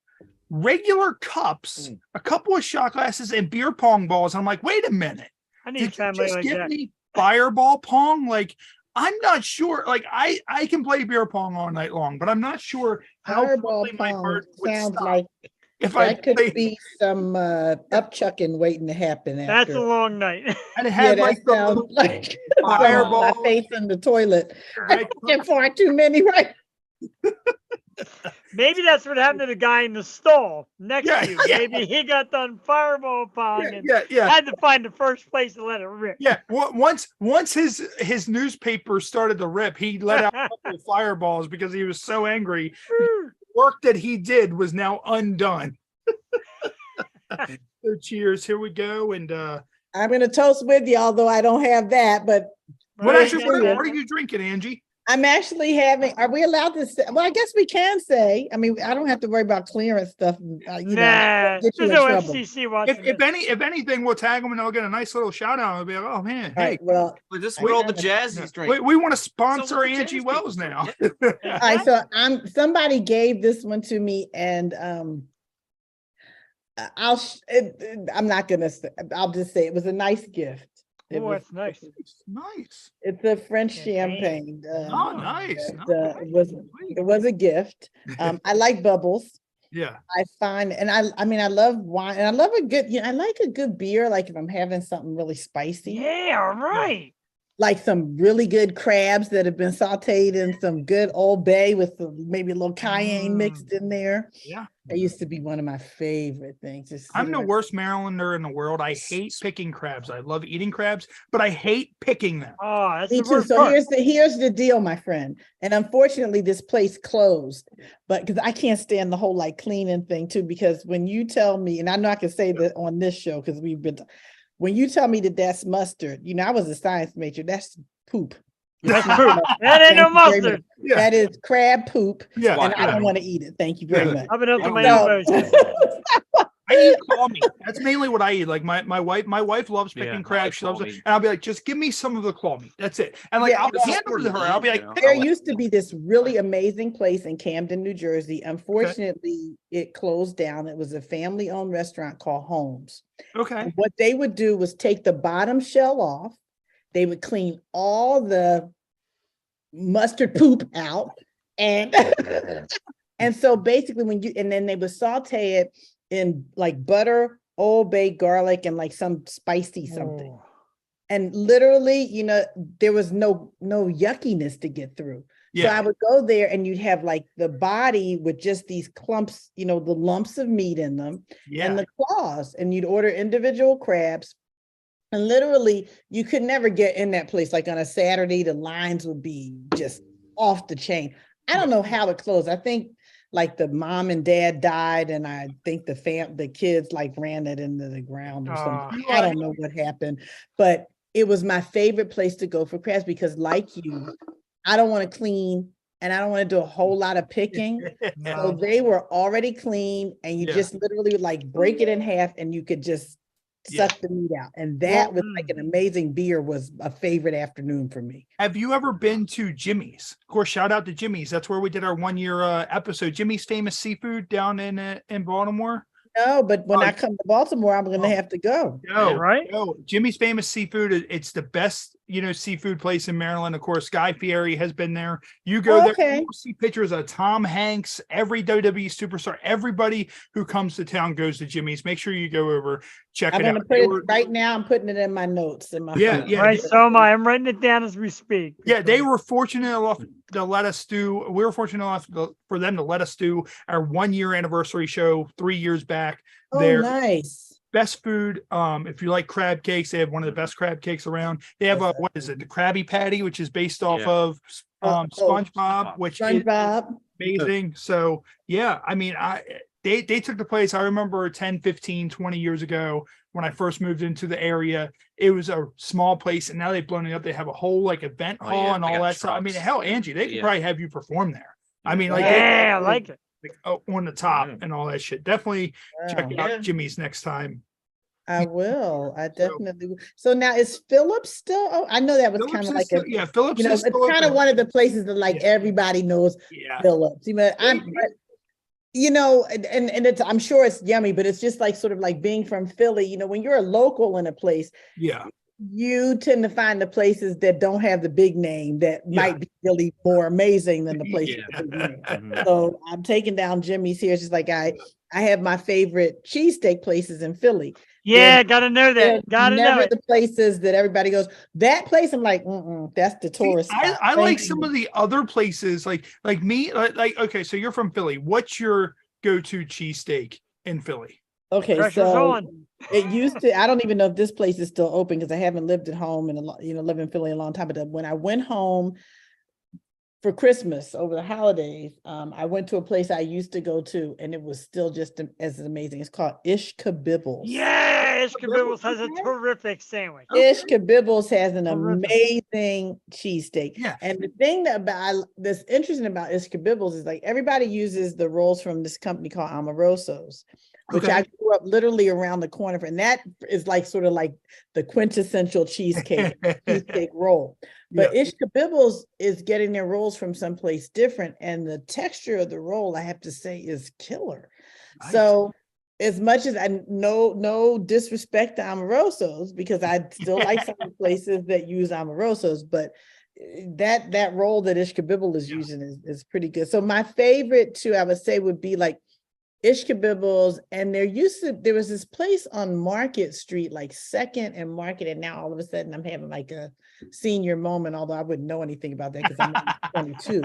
regular cups, a couple of shot glasses, and beer pong balls. And I'm like, wait a minute. I need Did you family just like give that. me fireball pong? Like, I'm not sure. Like, I can play beer pong all night long, but I'm not sure how Fireball quickly my pong heart would sounds stop like if I that could played. be some upchucking waiting to happen That's after. a long night. And it Yeah, had that like the sounds little like fireball. my face in the toilet. Right? Get far too many, right? Maybe that's what happened to the guy in the stall next Yeah, to you. yeah. Maybe he got done fireball pong and Yeah. had to find the first place to let it rip. Yeah. Once his newspaper started to rip, he let out a couple of fireballs because he was so angry. Work that he did was now undone. So cheers. Here we go. And I'm gonna toast with you, although I don't have that, but what Right. are you drinking, Angie? I'm actually having, are we allowed to say, well, I guess we can say, I mean, I don't have to worry about clearance stuff, Nah, get you there's in no trouble. FCC watching If anything, we'll tag them and they'll get a nice little shout out. I'll be like, oh man, All hey, right, well, But this is what all the jazz he's drinking. we want to sponsor So what the Angie jazz Wells people now. drink. all right, so somebody gave this one to me and I'm not gonna say, I'll just say it was a nice gift. Oh, that's nice. Nice. It's a French Champagne. champagne. Oh, nice. It was a gift. I like bubbles. Yeah. I find, and I mean, I love wine and I love a good, I like a good beer. Like if I'm having something really spicy, Yeah, right. like some really good crabs that have been sauteed in some good Old Bay with maybe a little cayenne mixed in there. Yeah. That used to be one of my favorite things. I'm the worst Marylander in the world. I hate picking crabs. I love eating crabs, but I hate picking them. Oh, that's Me the too. worst So part. here's the deal, my friend. And unfortunately, this place closed, but because I can't stand the whole like cleaning thing too, because when you tell me, and I know I can say that on this show because we've been, when you tell me that that's mustard, I was a science major, that's poop. That's poop. That ain't no Thank you very much. mustard. Yeah. That is crab poop, Yeah. and I don't want to eat it. Thank you very much. I've been up to my So- elbows. I eat claw meat. That's mainly what I eat. Like my wife loves Yeah, picking I crabs. like She loves claw it. meat. And I'll be like, just give me some of the claw meat. That's it. And like Yeah, I'll yeah. hand it to her. I'll be like, You know? pick There it. used to be this really amazing place in Camden, New Jersey. Unfortunately, it closed down. It was a family-owned restaurant called Holmes. Okay. And what they would do was take the bottom shell off. They would clean all the mustard poop out. And and so basically and then they would saute it in like butter, Old Bay, garlic, and like some spicy something. Oh. And literally, there was no yuckiness to get through. So I Yeah. would go there and you'd have like the body with just these clumps, the lumps of meat in them Yeah. and the claws, and you'd order individual crabs. And literally you could never get in that place. Like on a Saturday, the lines would be just off the chain. I don't know how it closed. I think like the mom and dad died, and I think the kids like ran it into the ground or something. I don't know what happened, but it was my favorite place to go for crabs because, like you, I don't want to clean and I don't want to do a whole lot of picking. So they were already clean, and you Yeah. just literally would like break it in half, and you could just Yeah. suck the meat out. And that Well, was like an amazing beer. Was a favorite afternoon for me. Have you ever been to Jimmy's? Of course, shout out to Jimmy's. That's where we did our 1-year episode. Jimmy's Famous Seafood down in Baltimore. No, but when Oh, I come to Baltimore, I'm going to have to go. Yo, Right? yo, Jimmy's Famous Seafood. It's the best, seafood place in Maryland. Of course, Guy Fieri has been there. You go there, Okay. you'll see pictures of Tom Hanks, every WWE superstar, everybody who comes to town goes to Jimmy's. Make sure you go over, check I'm it going out. to put They it were- right now. I'm putting it in my notes. In my Yeah, phone. yeah. Right, so am I. I'm writing it down as we speak. Yeah, they were fortunate enough to let us do. We were fortunate enough for them to let us do our 1-year anniversary show 3 years back. Oh, There, nice. best food. If you like crab cakes, they have one of the best crab cakes around. They have what is it? The Krabby Patty, which is based off Yeah. of Oh, SpongeBob, which is SpongeBob. amazing. So yeah, I mean, they took the place. I remember 10, 15, 20 years ago when I first moved into the area, it was a small place, and now they've blown it up. They have a whole like event Oh, hall yeah, and they all got that stuff. I mean, trucks. hell, Angie, they could Yeah. probably have you perform there. I mean, like, Yeah, I like it. on the top Yeah. and all that shit. Definitely check Wow. out Yeah. Jimmy's next time. I will. I So- definitely will. So now is Phillips still? Oh, I know that was Phillips kind of is like still- yeah, Phillips you know, is it's still kind of open. one of the places that like Yeah. everybody knows Yeah. Phillips. You know, you know, and it's, I'm sure it's yummy, but it's just like sort of like being from Philly. You know, when you're a local in a place, Yeah. you tend to find the places that don't have the big name that Yeah. might be really more amazing than the places Yeah. with the big name. Mhm. So I'm taking down Jimmy's here. It's just like I have my favorite cheesesteak places in Philly. Yeah, gotta know They're that. Gotta know never it. the places that everybody goes, that place. I'm like, that's the See, tourist spot. I Thank like some you. of the other places, like me, like okay, so you're from Philly. What's your go-to cheesesteak in Philly? Okay, Pressure's so on. it used to, I don't even know if this place is still open because I haven't lived at home in a lot, you know, live in Philly a long time. But when I went home for Christmas over the holidays, I went to a place I used to go to, and it was still just as amazing. It's called Ish Kabibbles. Yeah, Ishkabibbles has a terrific sandwich. Ish Kabibbles has an Terrific. amazing cheesesteak. Yeah. And the thing that's interesting about Ish Kabibbles is like everybody uses the rolls from this company called Amoroso's, which I Okay. grew up literally around the corner from. And that is like sort of like the quintessential cheesecake roll. But Ish Kabibbles is getting their rolls from someplace different. And the texture of the roll, I have to say, is killer. Nice. So as much as I no disrespect to Amoroso's, because I still like some of the places that use Amoroso's, but that roll that Ish Kabibble is using is pretty good. So my favorite too, I would say, would be like Ish Kabibbles, and there was this place on Market Street, like Second and Market, and now all of a sudden I'm having like a senior moment, although I wouldn't know anything about that because I'm only 22.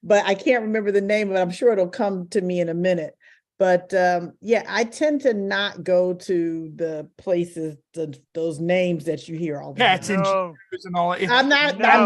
But I can't remember the name of it. I'm sure it'll come to me in a minute. But yeah, I tend to not go to the places, those names that you hear all the Cats time. and No. cheese and all that. I'm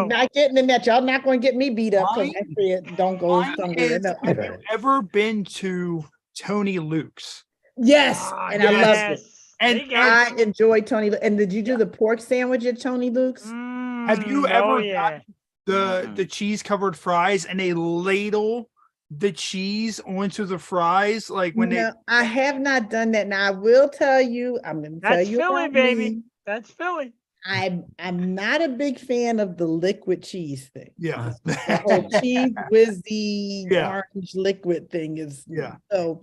not getting in that. Y'all not going to get me beat up because I said don't go Mine somewhere. is, No. have you ever been to Tony Luke's? Yes, Ah, and I loved it. yes. And- There you go. I enjoyed Tony. And did you do the pork sandwich at Tony Luke's? Have you Oh, ever yeah. the cheese covered fries and they ladle the cheese onto the fries like when No, I have not done that. Now I will tell you, I'm going to tell That's you Philly, about baby. me. That's Philly. I'm not a big fan of the liquid cheese thing. yeah. The whole cheese whizzy Yeah. orange liquid thing is Yeah. so.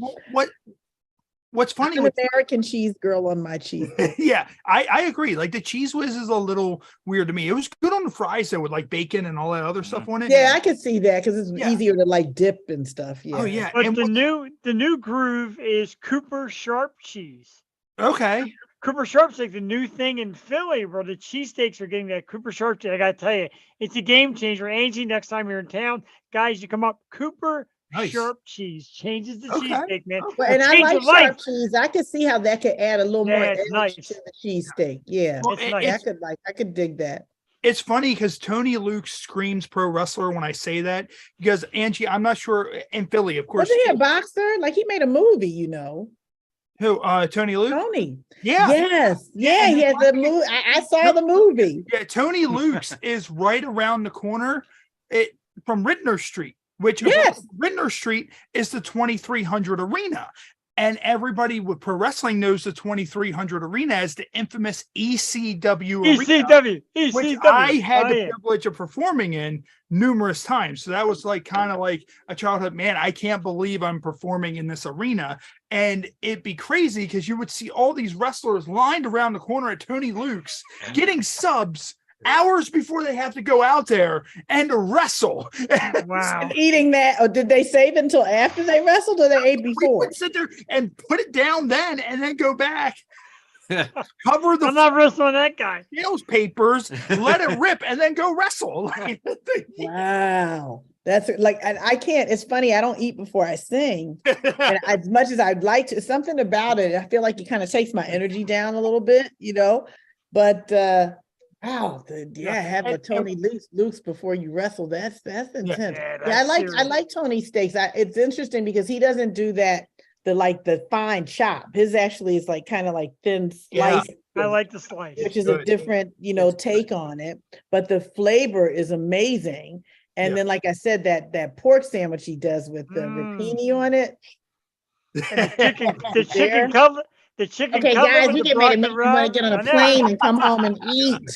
What's funny I'm with an American cheese girl on my cheese. yeah, I agree. Like the cheese whiz is a little weird to me. It was good on the fries though, with like bacon and all that other stuff on it. Yeah, I could see that because it's Yeah. easier to like dip and stuff. Yeah. Oh yeah. But And the new groove is Cooper Sharp cheese. okay. Cooper Sharp's like the new thing in Philly where the cheesesteaks are getting that Cooper Sharp. I got to tell you, it's a game changer. Angie, next time you're in town, guys, you come up. Cooper Nice. Sharp cheese changes the Okay. cheesesteak, man. Well, and I Change like your life. sharp cheese. I could see how that could add a little more Yeah, edge it's nice. to the cheesesteak. Yeah. Well, It's nice. I could dig that. It's funny because Tony Luke screams pro wrestler when I say that, because Angie, I'm not sure in Philly, of course. Wasn't he a boxer? Like he made a movie, you know. Who? Tony Luke? Tony. Yeah. Yes. Yeah, he has a movie. I saw the movie. Yeah, Tony Luke's is right around the corner from Rittner Street, which Yes. Rittner Street is the 2300 Arena. And everybody with pro wrestling knows the 2300 Arena as the infamous ECW Arena, ECW. which I had the privilege of performing in numerous times. So that was like kind of like a childhood, man, I can't believe I'm performing in this arena. And it'd be crazy because you would see all these wrestlers lined around the corner at Tony Luke's getting subs hours before they have to go out there and wrestle. Wow. And eating that, or did they save it until after they wrestled, or they ate We before? would sit there and put it down then and then go back, cover I'm the not wrestling that guy. sales papers, let it rip, and then go wrestle. Wow. That's like, and I can't, it's funny, I don't eat before I sing. And as much as I'd like to, something about it, I feel like it kind of takes my energy down a little bit, you know, but wow, have a Tony Luke's before you wrestle. That's intense. Yeah, I that's like Tony steaks. It's interesting because he doesn't do that, the fine chop. His actually is like kind of like thin slice. I like the slice. Which is good. a different, take on it, but the flavor is amazing. And then, like I said, that pork sandwich he does with the rapini on it. And the chicken, There. The chicken Okay, cutlet guys, with you the get ready to broccoli make me want to get on rabe. a I know. plane and come home and eat.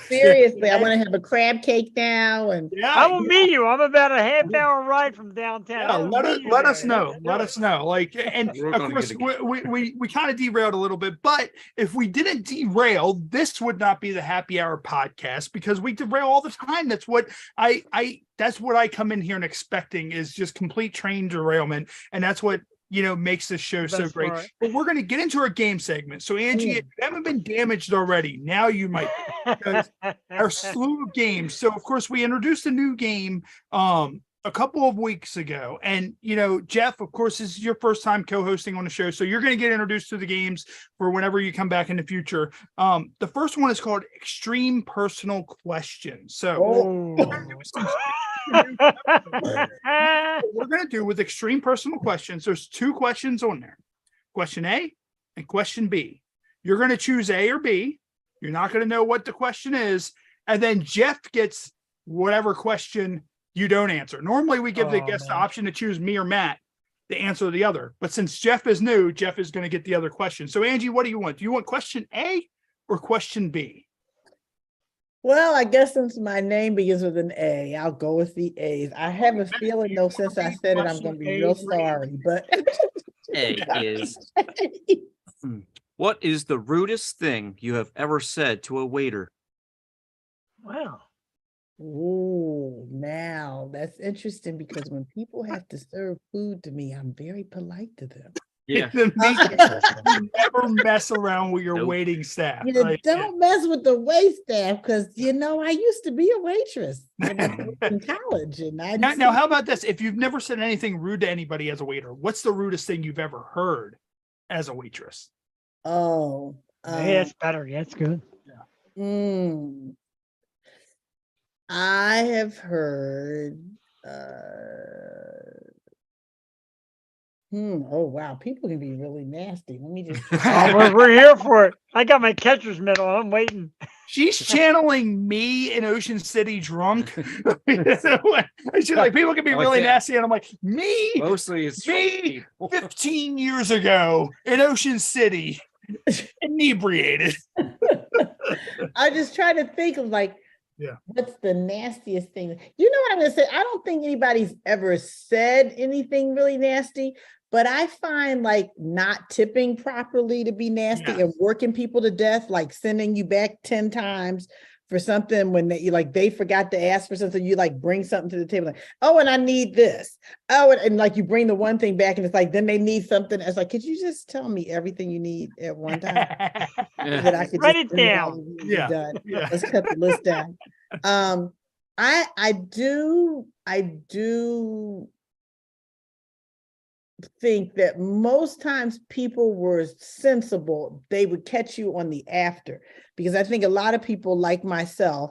Seriously, I want to have a crab cake now. And I will meet you. I'm about a half-hour ride from downtown. Yeah, I will meet you let there. us know. Let's Let do us it. know. Like, and We're of gonna course, get we kind of derailed a little bit, but if we didn't derail, this would not be the Happy Hour podcast because we derail all the time. That's what that's what I come in here and expecting is just complete train derailment, and that's what makes this show so Best great. part. But we're going to get into our game segment. So Angie, if you haven't been damaged already, now you might. Because our slew of games. So of course we introduced a new game a couple of weeks ago, and Jeff, of course, this is your first time co-hosting on the show, so you're going to get introduced to the games for whenever you come back in the future. The first one is called Extreme Personal Questions. So what we're going to do with Extreme Personal Questions, there's two questions on there, question A and question B. You're going to choose A or B. You're not going to know what the question is. And then Jeff gets whatever question you don't answer. Normally we give the guest the option to choose me or Matt to answer the other. But since Jeff is new, Jeff is going to get the other question. So Angie, what do you want? Do you want question A or question B? well, I guess since my name begins with an A, I'll go with the A's. I have a feeling though, since I said it, I'm going to be real sorry, but A is what is the rudest thing you have ever said to a waiter? Wow. oh, now that's interesting because when people have to serve food to me, I'm very polite to them. Yeah. You never mess around with your Nope. waiting staff. You know, Like, don't mess with the wait staff because I used to be a waitress in college, and I now, how about this? If you've never said anything rude to anybody as a waiter, what's the rudest thing you've ever heard as a waitress? oh, Hey, that's better. Yeah, that's good. mm, I have heard. Oh wow, people can be really nasty. Let me just. Oh, we're here for it. I got my catcher's mitt on. I'm waiting. She's channeling me in Ocean City drunk. She's like, people can be Like really that. nasty. And I'm like, me Mostly it's Me? 15 years ago in Ocean City, inebriated. I just try to think of what's the nastiest thing? You know what I'm gonna say? I don't think anybody's ever said anything really nasty, but I find not tipping properly to be nasty and working people to death, like sending you back 10 times for something when they forgot to ask for something, you bring something to the table, oh, and I need this. Oh, and you bring the one thing back and it's then they need something. It's could you just tell me everything you need at one time? That I could Write just it down. done. Let's cut the list down. I do think that most times people were sensible. They would catch you on the after, because I think a lot of people like myself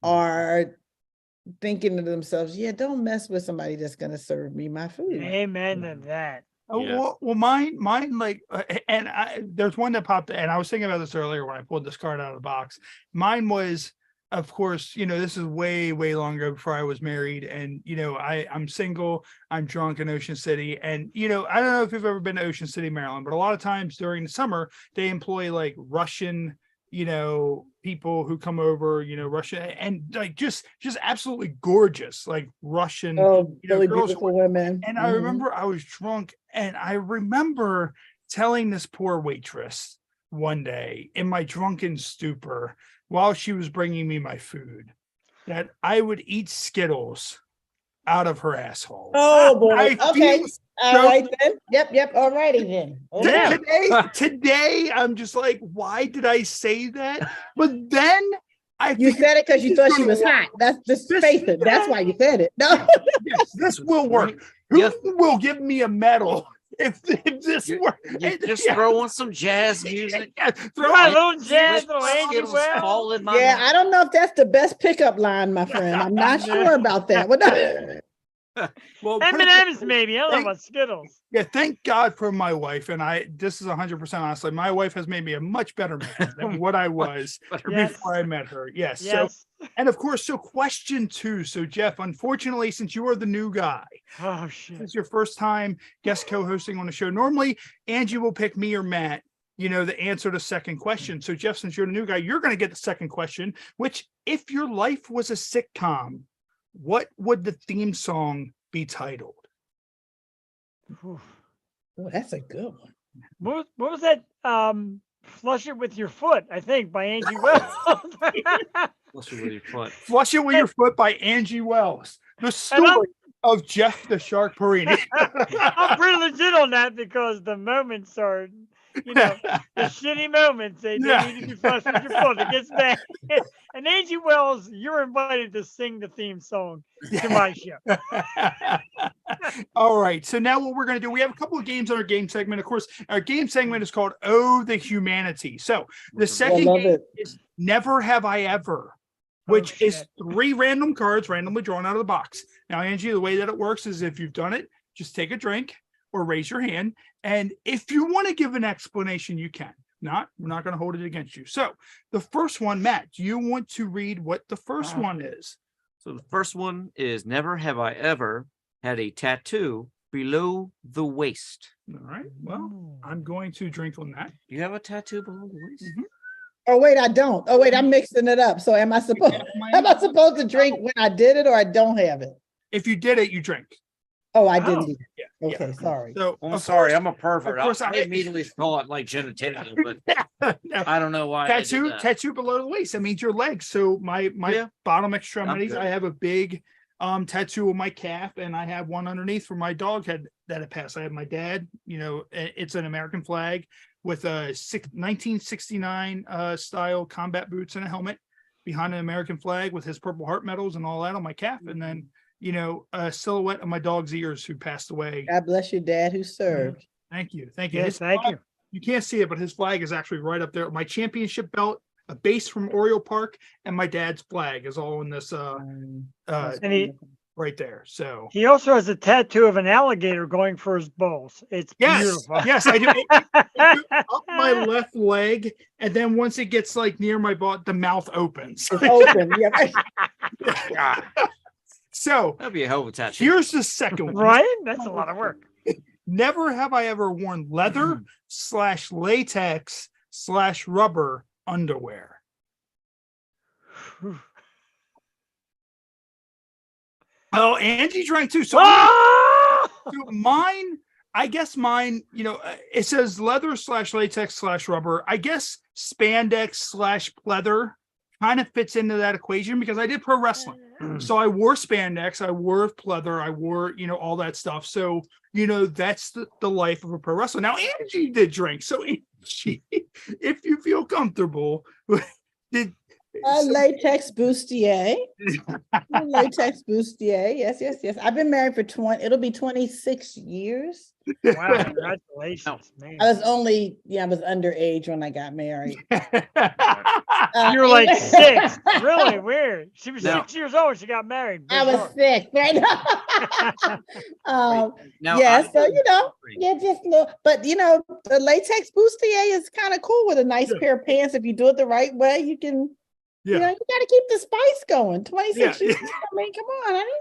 are thinking to themselves, yeah, don't mess with somebody that's going to serve me my food. Amen to that. Oh, Yeah. well, mine, there's one that popped, and I was thinking about this earlier when I pulled this card out of the box. Mine was, of course, this is way, way long ago before I was married. And, I'm single, I'm drunk in Ocean City. And, I don't know if you've ever been to Ocean City, Maryland, but a lot of times during the summer, they employ Russian, people who come over, Russia, and just absolutely gorgeous, Russian, Really girls. beautiful women. And I remember I was drunk, and I remember telling this poor waitress one day in my drunken stupor while she was bringing me my food that I would eat Skittles out of her asshole. Oh boy. I Okay. feel All right then. Yep. All righty then. Okay. Today, I'm just like, why did I say that? But then You said it because you thought she was hot. That's just face it. That's why you said it. No. Yes, this will work. Who will give me a medal if this works? Just throw on some jazz music. Throw My on little jazz, Let little Angie Skittles Wells. fall in my Yeah, mouth. I don't know if that's the best pickup line, my friend. I'm not sure about that. What the- well, M&M's maybe. I don't know about Skittles. Yeah, thank God for my wife. And this is 100% honestly, my wife has made me a much better man than what I was Yes. before I met her. Yes. Yes. So, and of course, so question 2. So Jeff, unfortunately, since you are the new guy, Oh shit. this is your first time guest co-hosting on the show. Normally, Angie will pick me or Matt the answer to the second question. So Jeff, since you're the new guy, you're going to get the second question, which if your life was a sitcom, what would the theme song be titled? Oh, that's a good one. What was that? Flush It With Your Foot, I think, by Angie Wells. Flush it with your foot. Flush It With Your Foot by Angie Wells. The story of Jeff the Shark Porrini. I'm pretty legit on that because the moments are, the shitty moments. They need to be flushed with your foot. It gets bad. And Angie Wells, you're invited to sing the theme song to my show. All right. So now what we're going to do, we have a couple of games on our game segment. Of course, our game segment is called Oh, the Humanity. So the second game is Never Have I Ever, which is 3 random cards randomly drawn out of the box. Now, Angie, the way that it works is if you've done it, just take a drink or raise your hand. And if you want to give an explanation, you can. We're not going to hold it against you. So the first one, Matt, do you want to read what the first one is? So the first one is Never Have I Ever Had a Tattoo Below the Waist. All right. Well, I'm going to drink on that. You have a tattoo below the waist? Mm-hmm. Oh wait, I don't. Oh wait, I'm mixing it up. So am I supposed to drink when I did it or I don't have it? If you did it, you drink. Oh, I didn't. Yeah. Okay, sorry. So I'm sorry, I'm a pervert. Of course, I immediately thought like genitalia, but I don't know why. Tattoo below the waist. That means your legs. So my bottom extremities, I have a big tattoo on my calf, and I have one underneath where my dog had passed. I have my dad. It's an American flag with a 1969 style combat boots and a helmet behind an American flag with his Purple Heart medals and all that on my calf, and then a silhouette of my dog's ears who passed away. God bless your dad who served. Thank you. Yes, thank you. You can't see it, but his flag is actually right up there. My championship belt, a base from Oriole Park, and my dad's flag is all in this right there. So he also has a tattoo of an alligator going for his balls. It's beautiful. Yes, I do. Up my left leg, and then once it gets like near my butt, the mouth opens. It's open. Yeah. So that'd be a hell of a tattoo. Here's the second one. Right? That's a lot of work. Never have I ever worn leather / latex / rubber underwear. Oh, Angie drank too. So, mine, it says leather / latex / rubber. I guess spandex / pleather kind of fits into that equation because I did pro wrestling. So I wore spandex, I wore pleather, I wore, all that stuff. So, that's the life of a pro wrestler. Now, Angie did drink. So, Angie, if you feel comfortable, latex bustier. Latex bustier. Yes. I've been married for it'll be 26 years. Wow, congratulations, man. I was underage when I got married. You were like 6. Really weird. She was 6 years old when she got married. I was 6, right? But the latex bustier is kind of cool with a nice pair of pants. If you do it the right way, you can. You got to keep the spice going. 26 years. I mean, come on, honey.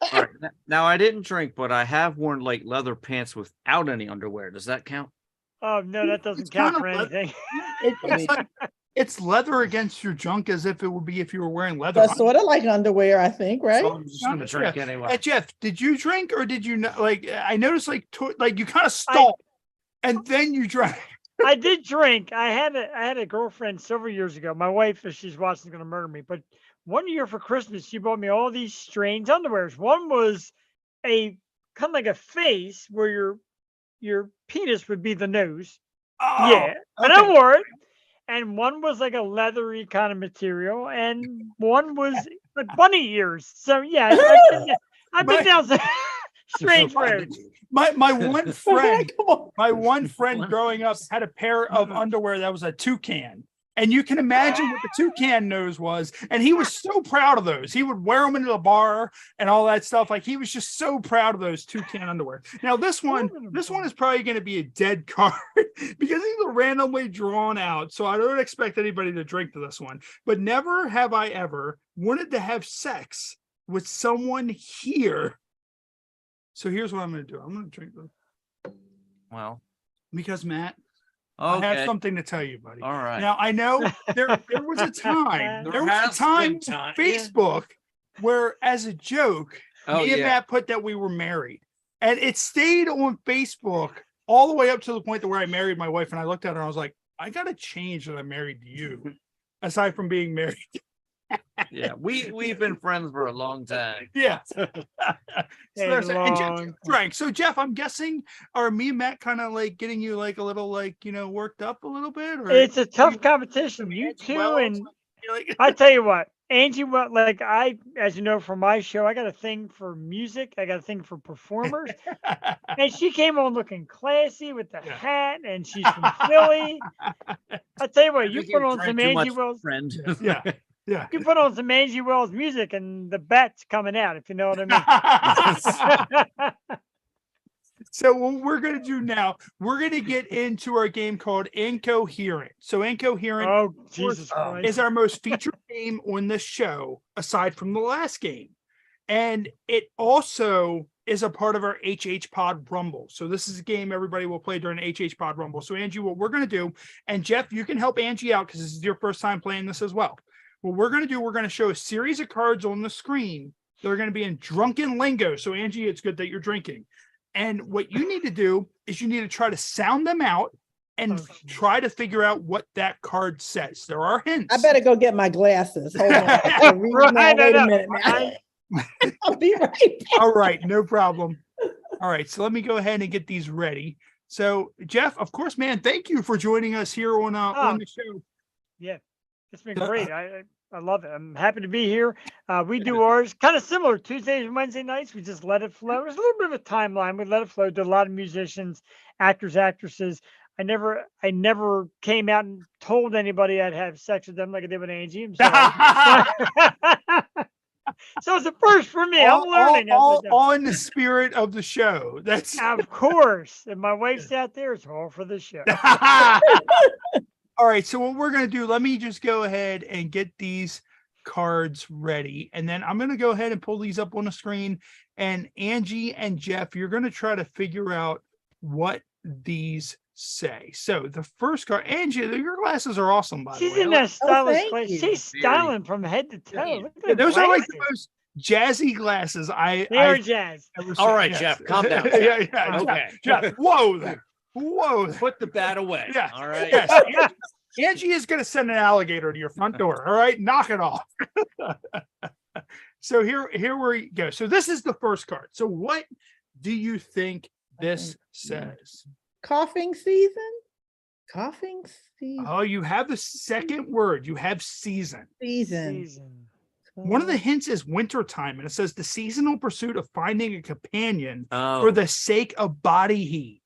All right. Now I didn't drink, but I have worn like leather pants without any underwear. Does that count? Oh no, that doesn't count for anything. It's leather against your junk as if it would be if you were wearing leather. That's sort of like underwear, I think, right? So I'm just gonna drink anyway. Jeff, did you drink or did you not? Like I noticed, like you kind of stalled and then you drank. I did drink. I had a girlfriend several years ago. My wife, if she's watching, is going to murder me. But one year for Christmas, she bought me all these strange underwears. One was a kind of like a face where your penis would be the nose. Oh, yeah, and I wore it. And one was like a leathery kind of material, and one was like bunny ears. So yeah, I've been down some strange roads. My one friend growing up had a pair of underwear that was a toucan. And you can imagine what the toucan nose was. And he was so proud of those. He would wear them into the bar and all that stuff. Like he was just so proud of those toucan underwear. Now this one is probably going to be a dead card because these are randomly drawn out. So I don't expect anybody to drink to this one. But never have I ever wanted to have sex with someone here. So here's what I'm going to do. I'm going to drink them. Well, because Matt, I have Okay. something to tell you, buddy. All right. Now I know there was a time. There There was a has time been time. Facebook where, as a joke, Oh, me and yeah. Matt put that we were married, and it stayed on Facebook all the way up to the point to where I married my wife. And I looked at her and I was like, I gotta change that I'm married to you, aside from being married. Yeah, we've been friends for a long time. Yeah. So there's that. And Jeff, long. Frank. So Jeff, I'm guessing, are me and Matt kind of like getting you like a little like worked up a little bit? Or It's a tough competition. You Angie two Wells, and you're like- I tell you what, Angie, like as you know from my show, I got a thing for music. I got a thing for performers. And she came on looking classy with the Yeah. hat, and she's from Philly. I tell you what, you think put you've on drank some too Angie much, Wells. friend. yeah. Yeah. You put on some Angie Wells music, and the bat's coming out. If you know what I mean. So what we're gonna do now, we're gonna get into our game called Incoherent. So Incoherent Oh Jesus is Christ! our most featured game on this show, aside from the last game. And it also is a part of our HHPod Rumble. So this is a game everybody will play during the HHPod Rumble. So Angie, what we're going to do, and Jeff, you can help Angie out because this is your first time playing this as well. What we're going to do, we're going to show a series of cards on the screen. They're going to be in drunken lingo. So Angie, it's good that you're drinking. And what you need to do is you need to try to sound them out and try to figure out what that card says. There are hints. I better go get my glasses. Hold on. Right, Wait no, a minute now. I'll be right back. All right, no problem. All right, so let me go ahead and get these ready. So, Jeff, of course, man, thank you for joining us here on the show. Yeah, it's been great. I love it. I'm happy to be here. We do ours kind of similar Tuesdays and Wednesday nights. We just let it flow. There's a little bit of a timeline. We let it flow. Did a lot of musicians, actors, actresses. I never came out and told anybody I'd have sex with them like I did with Angie. I'm sorry. So it's a first for me. I'm learning. All on the spirit of the show. That's Of course. And my wife's out there. It's all for the show. All right. So what we're going to do, let me just go ahead and get these cards ready. And then I'm going to go ahead and pull these up on the screen. And Angie and Jeff, you're going to try to figure out what these say. So the first card, Angie, your glasses are awesome, by the way. She's in that stylish thank place. you. She's styling from head to toe. Look at Yeah, those are like glasses. the most jazzy glasses They are jazz. ever All seen. right, Yes. Jeff, calm down. yeah. Okay. Jeff, whoa there. Whoa there. Put the bat away. Yeah. All right. Yes. Angie is going to send an alligator to your front door. All right, knock it off. So here we go. So this is the first card. So what do you think this says? Coughing season? Coughing season. Oh, you have the second word. You have season. Season. One of the hints is wintertime, and it says the seasonal pursuit of finding a companion Oh. for the sake of body heat.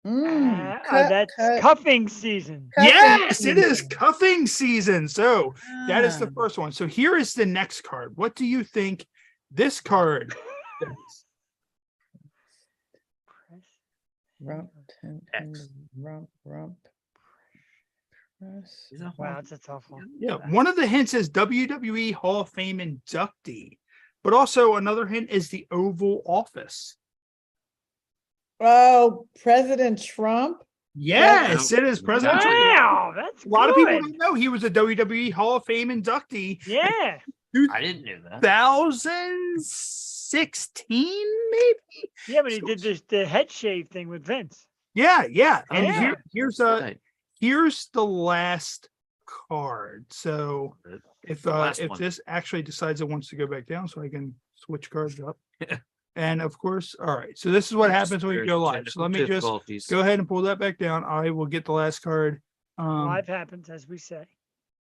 That's cuffing season. Yes, it is cuffing season. So that is the Ah. first one. So here is the next card. What do you think this card says? Rump, X. rump. Press. Wow, that's a tough one. Yeah, one of the hints is WWE Hall of Fame inductee, but also another hint is the Oval Office. Oh, President Trump. Yes, it is President Trump. Wow, that's A lot of people good. don't know he was a WWE Hall of Fame inductee. Yeah. I didn't know that. 2016, maybe. Yeah, but he did the head shave thing with Vince. Yeah. And Yeah. here's Right. here's the last card. So if last one. this actually decides it wants to go back down, so I can switch cards up. And of course, all right. So this is what happens when you go live. So let me just go ahead and pull that back down. I will get the last card. Live happens, as we say.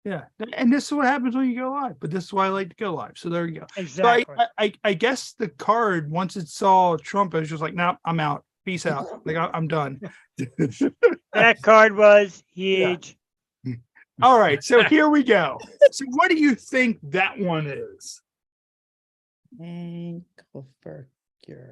Yeah, and this is what happens when you go live. But this is why I like to go live. So there you go. Exactly. So I guess the card, once it saw Trump, it was just like, nope, I'm out. Peace out. Like I'm done. That card was huge. All right, so here we go. So what do you think that one is? Ankle.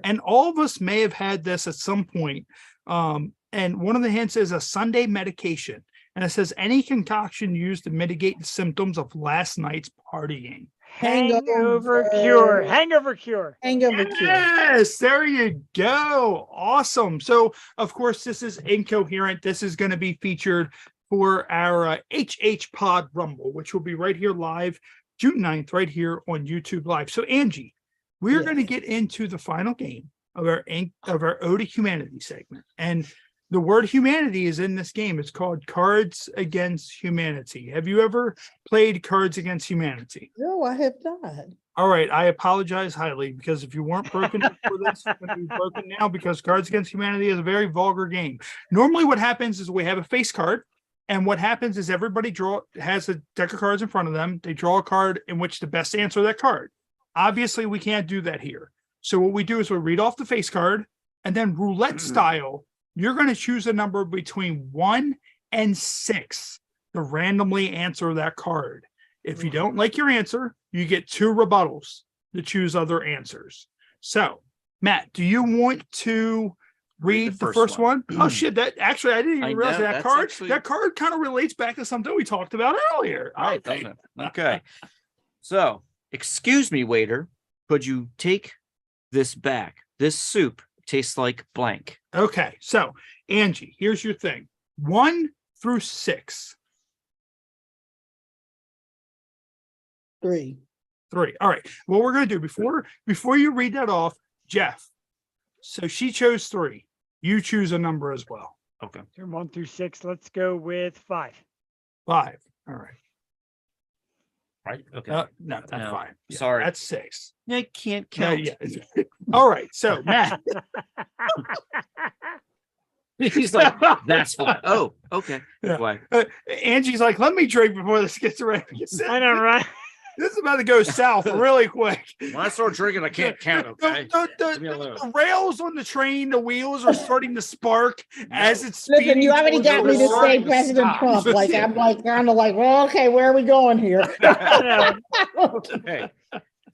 And all of us may have had this at some point. And one of the hints is a Sunday medication. And it says any concoction used to mitigate the symptoms of last night's partying. Hangover cure. Hangover cure. Hangover cure. Yes, there you go. Awesome. So, of course, this is Incoherent. This is going to be featured for our HHPod Rumble, which will be right here live June 9th, right here on YouTube Live. So, Angie, we're Yes. going to get into the final game of our Ode to Humanity segment. And the word humanity is in this game. It's called Cards Against Humanity. Have you ever played Cards Against Humanity? No, I have not. All right, I apologize highly, because if you weren't broken before this, you're going to be broken now, because Cards Against Humanity is a very vulgar game. Normally what happens is we have a face card, and what happens is everybody has a deck of cards in front of them. They draw a card in which the best answer that card. Obviously, we can't do that here. So what we do is we read off the face card, and then roulette style, you're going to choose a number between 1 and 6 to randomly answer that card. If you don't like your answer, you get 2 rebuttals to choose other answers. So, Matt, do you want to read the first one? Oh shit! That actually, I didn't even realize that card. That card kind of relates back to something we talked about earlier. Right, doesn't it? Okay. So, excuse me, waiter. Could you take this back? This soup tastes like blank. Okay, so Angie, here's your thing: 1 through 6. 3. 3. All right. What we're gonna do before you read that off, Jeff. So she chose 3. You choose a number as well. Okay. 1 through 6. Let's go with 5. 5. All right. Right. Okay. No, that's No, 5. Yeah, sorry. that's 6. I can't No, count. yeah. All right. So Matt. He's like, that's why. Oh, okay. That's why. Angie's like, let me drink before this gets ready. I know, right? This is about to go south really quick. When I start drinking, I can't count. Okay. The rails on the train, the wheels are starting to spark as it's speeding. Listen, you already towards got the me to resort. say President Stop. Trump. Like I'm like kind of like, well, okay, where are we going here? Okay.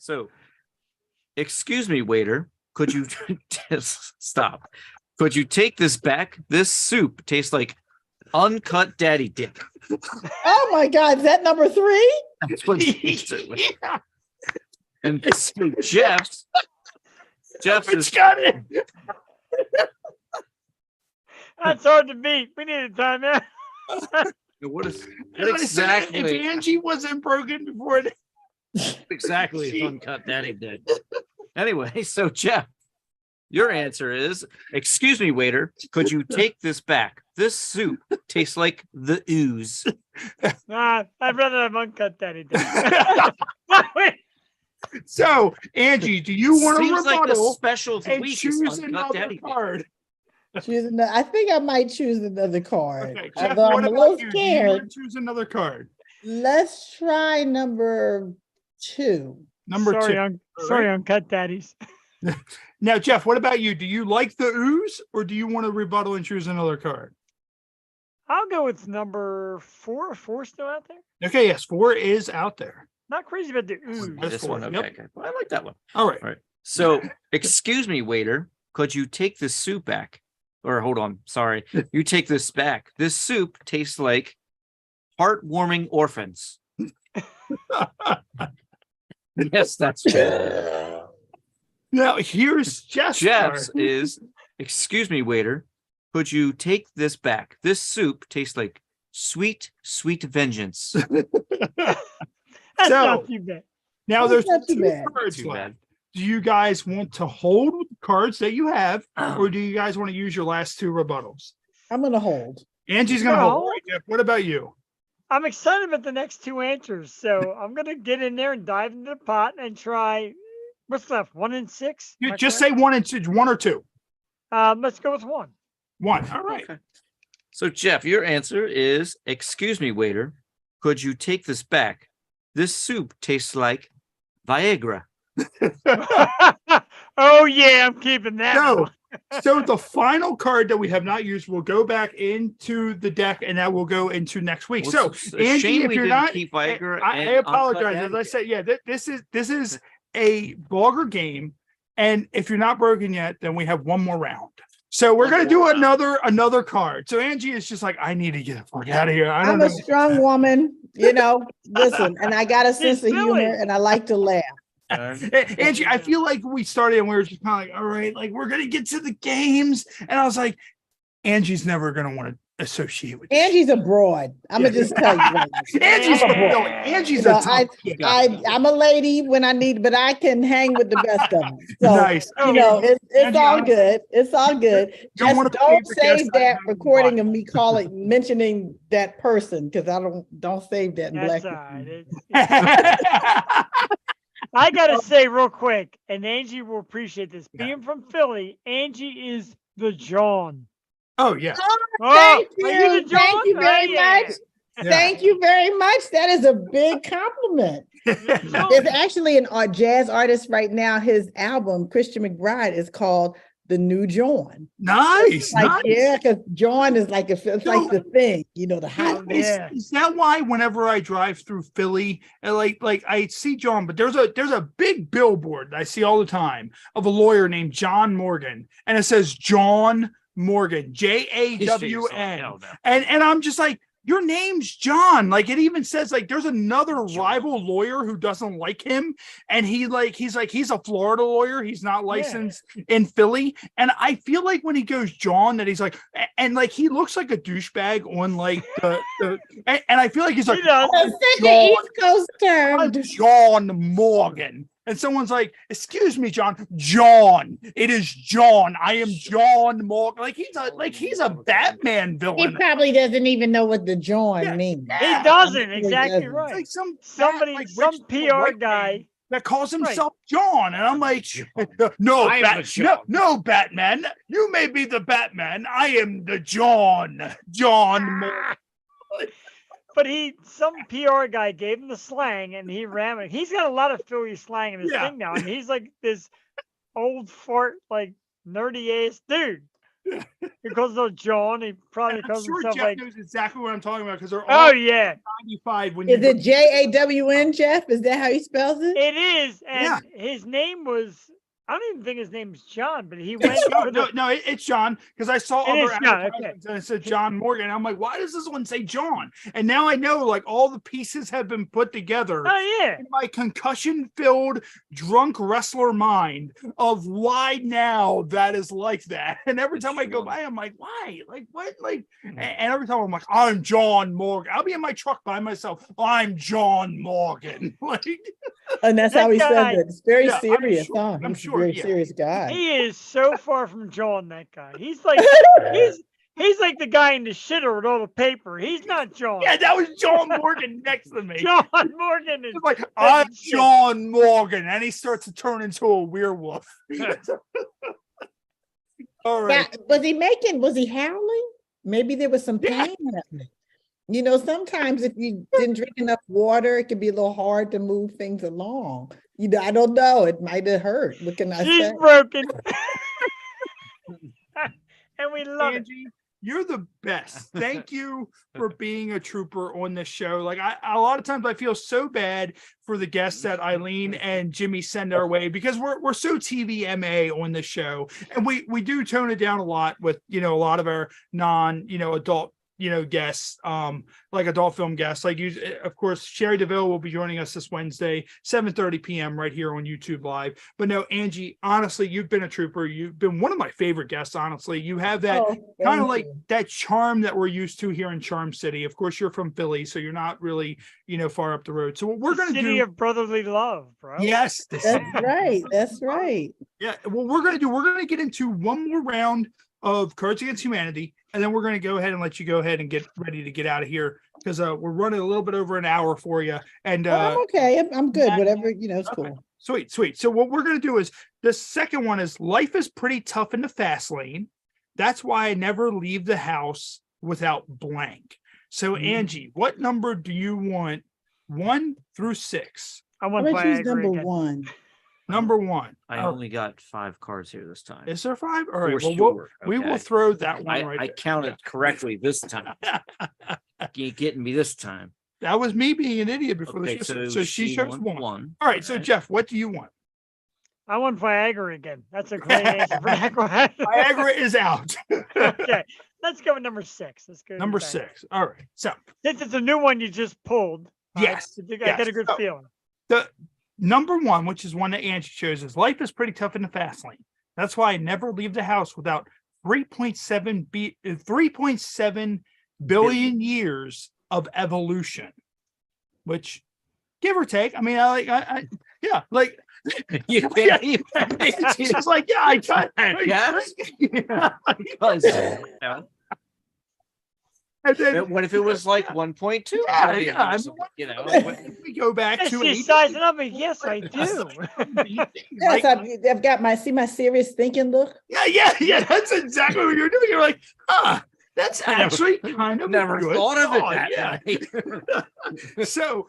So, excuse me, waiter. Could you just stop? Could you take this back? This soup tastes like uncut daddy dick. Oh my God, is that number 3? That's what Yeah. And so Jeff's It's is got it. That's hard to beat. We need a timeout. what is What exactly If Angie wasn't broken before it. exactly is uncut daddy dick. Anyway, so Jeff, your answer is, excuse me, waiter, could you take this back? This soup tastes like the ooze. Nah, I'd rather have uncut daddy. So, Angie, do you want to Seems like the rebuttal special of the and week is choose uncut another daddy dick. card? I think I might choose another card. Okay, Jeff, Although what I'm a about little you? Do you want scared. to choose another card? Let's try number 2. Number 2. Sorry, uncut daddies. Now, Jeff, what about you? Do you like the ooze, or do you want to rebuttal and choose another card? I'll go with number 4. 4 still out there? Okay, yes, 4 is out there. Not crazy about the ooze. That's This 4. one, okay. Yep. I like that one. All right. All right. So, excuse me, waiter, could you take this soup back? Or hold on, sorry. You take this back. This soup tastes like heartwarming orphans. Yes, that's true. Now, here's Jeff's Jeff's card. is, excuse me, waiter, could you take this back? This soup tastes like sweet, sweet vengeance. That's So- not too bad. Now, That's there's not too 2 bad. cards Too left. bad. Do you guys want to hold with the cards that you have, or do you guys want to use your last 2 rebuttals? I'm gonna hold. Angie's going to No. hold. All right, Jeff, what about you? I'm excited about the next 2 answers, so I'm gonna get in there and dive into the pot and try. What's left? 1 and 6. You Am I just correct? say 1 and 2, 1 or 2. Let's go with 1. 1. All right. Okay. So, Jeff, your answer is, excuse me, waiter, could you take this back? This soup tastes like Viagra. Oh yeah, I'm keeping that. So, one. so the final card that we have not used will go back into the deck, and that will go into next week. Well, So, it's a Angie, shame if we you're didn't not, keep Viagra I and apologize. Uncut As I Daddy. said, yeah, this is a vulgar game, and if you're not broken yet, then we have one more round. So we're gonna do another card. So Angie is just like, I need to get the fuck out of here. I'm a strong woman, listen, and I got a sense of humor and I like to laugh. Angie, I feel like we started and we were just kind of like, all right, like we're gonna get to the games. And I was like, Angie's never gonna want to associate with Angie's a broad. I'm gonna just tell you that. Angie's a broad. Angie's a tough I'm a lady when I need, but I can hang with the best of them. So nice. it's Angie, all good. It's all good. Just don't save that recording of me mentioning that person, because I don't save that in That's Black. all right. I gotta say real quick, and Angie will appreciate this. Being from Philly, Angie is the John. Oh yeah. Thank are you. the John? Thank you very Yeah. much. Thank you very much. That is a big compliment. There's actually an jazz artist right now. His album, Christian McBride, is called The New John. Nice. Like, nice. yeah, because John is like it's like the thing, the hot. Is that why whenever I drive through Philly, and like I see John, but there's a big billboard that I see all the time of a lawyer named John Morgan, and it says John Morgan, JAWN, and I'm just like, your name's John. Like, it even says like there's another rival lawyer who doesn't like him, and he's a Florida lawyer. He's not licensed in Philly, and I feel like when he goes John, that he's like, and like he looks like a douchebag on like the and I feel like he's like, East Coast term. John Morgan. And someone's like, excuse me, John. John. It is John. I am John Morgan. Like he's a Batman villain. He probably doesn't even know what the John means. He doesn't. Exactly right. Like Somebody, some PR guy that calls himself John, and I'm like, no, Batman. You may be the Batman. I am the John Morgan. But some PR guy gave him the slang, and he ran it. He's got a lot of Philly slang in his thing now. I mean, he's like this old fart, like nerdy ass dude. He calls himself John. He probably calls himself Jeff like. knows exactly what I'm talking about, because they're all 95. When is it JAWN, Jeff? Is that how he spells it? It is, and his name was. I don't even think his name's John, but he went. It's John, because I saw other advertisements and it said John Morgan. I'm like, why does this one say John? And now I know, like, all the pieces have been put together. Oh yeah, in my concussion-filled, drunk wrestler mind of why now that is like that. And every time I go by, I'm like, why? Like what? Like, and every time I'm like, I'm John Morgan. I'll be in my truck by myself. I'm John Morgan. Like, and that's how he said it. It's very serious, I'm sure. Very serious guy. He is so far from John, that guy. He's like he's like the guy in the shitter with all the paper. He's not John. Yeah, that was John Morgan next to me. John Morgan is like, I'm John Morgan, and he starts to turn into a werewolf. All right. Now, was he howling? Maybe there was some pain happening. Sometimes if you didn't drink enough water, it can be a little hard to move things along. I don't know. It might have hurt. What can I say? She's broken. And we love Angie, you're the best. Thank you for being a trooper on this show. Like, a lot of times I feel so bad for the guests that Eileen and Jimmy send our way, because we're so TVMA on this show, and we do tone it down a lot with a lot of our adult guests, like adult film guests, like you. Of course, Sherry DeVille will be joining us this Wednesday, 7:30 p.m. right here on YouTube Live. But no, Angie, honestly, you've been a trooper. You've been one of my favorite guests. Honestly, you have that kind of like that charm that we're used to here in Charm City. Of course, you're from Philly, so you're not really far up the road. So what we're going to do, city of brotherly love, bro. Yes, that's right. That's right. Yeah, what we're going to get into one more round of Cards Against Humanity, and then we're going to go ahead and let you go ahead and get ready to get out of here, because we're running a little bit over an hour for you. And I'm okay. I'm good. Whatever, it's cool. Sweet. So what we're going to do is, the second one is life is pretty tough in the fast lane. That's why I never leave the house without blank. So Angie, what number do you want? 1 through 6. I want number 1. Number 1. I only got 5 cards here this time. Is there 5? All right. We will throw that one right there. I counted correctly this time. You getting me this time. That was me being an idiot before the show. So she chose 1. All right. So Jeff, what do you want? I want Viagra again. That's a great answer for that question. Viagra is out. Okay, let's go with number 6. Let's go. Number Viagra. 6. All right. So Since it's a new one you just pulled. yes, I got a good So, feeling. the number 1, which is one that Angie chose, is life is pretty tough in the fast lane. That's why I never leave the house without 3.7 billion years of evolution, which, give or take, I mean, yeah, like You can't even. it's just like, yeah, I got Yes. yeah. Because, And then, what if it was like 1.2? Yeah, billion yeah, or something, you know. if we go back Yes, to you sizing up. Yes, I do. Yes, I've got my serious thinking look. yeah. That's exactly what you're doing. You're like, that's actually kind of Never a good thought of it thought, that way. So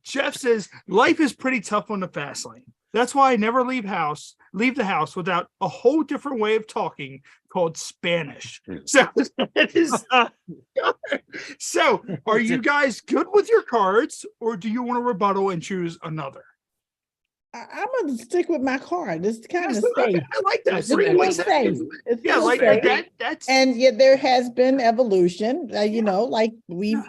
Jeff says life is pretty tough on the fast lane. That's why I never leave the house without a whole different way of talking called Spanish. So it is. So are you guys good with your cards, or do you want to rebuttal and choose another? I'm gonna stick with my card. It's kind of Okay, safe. I like that. It's real safe. It's Yeah, real like safe. that's And yet there has been evolution, like we've,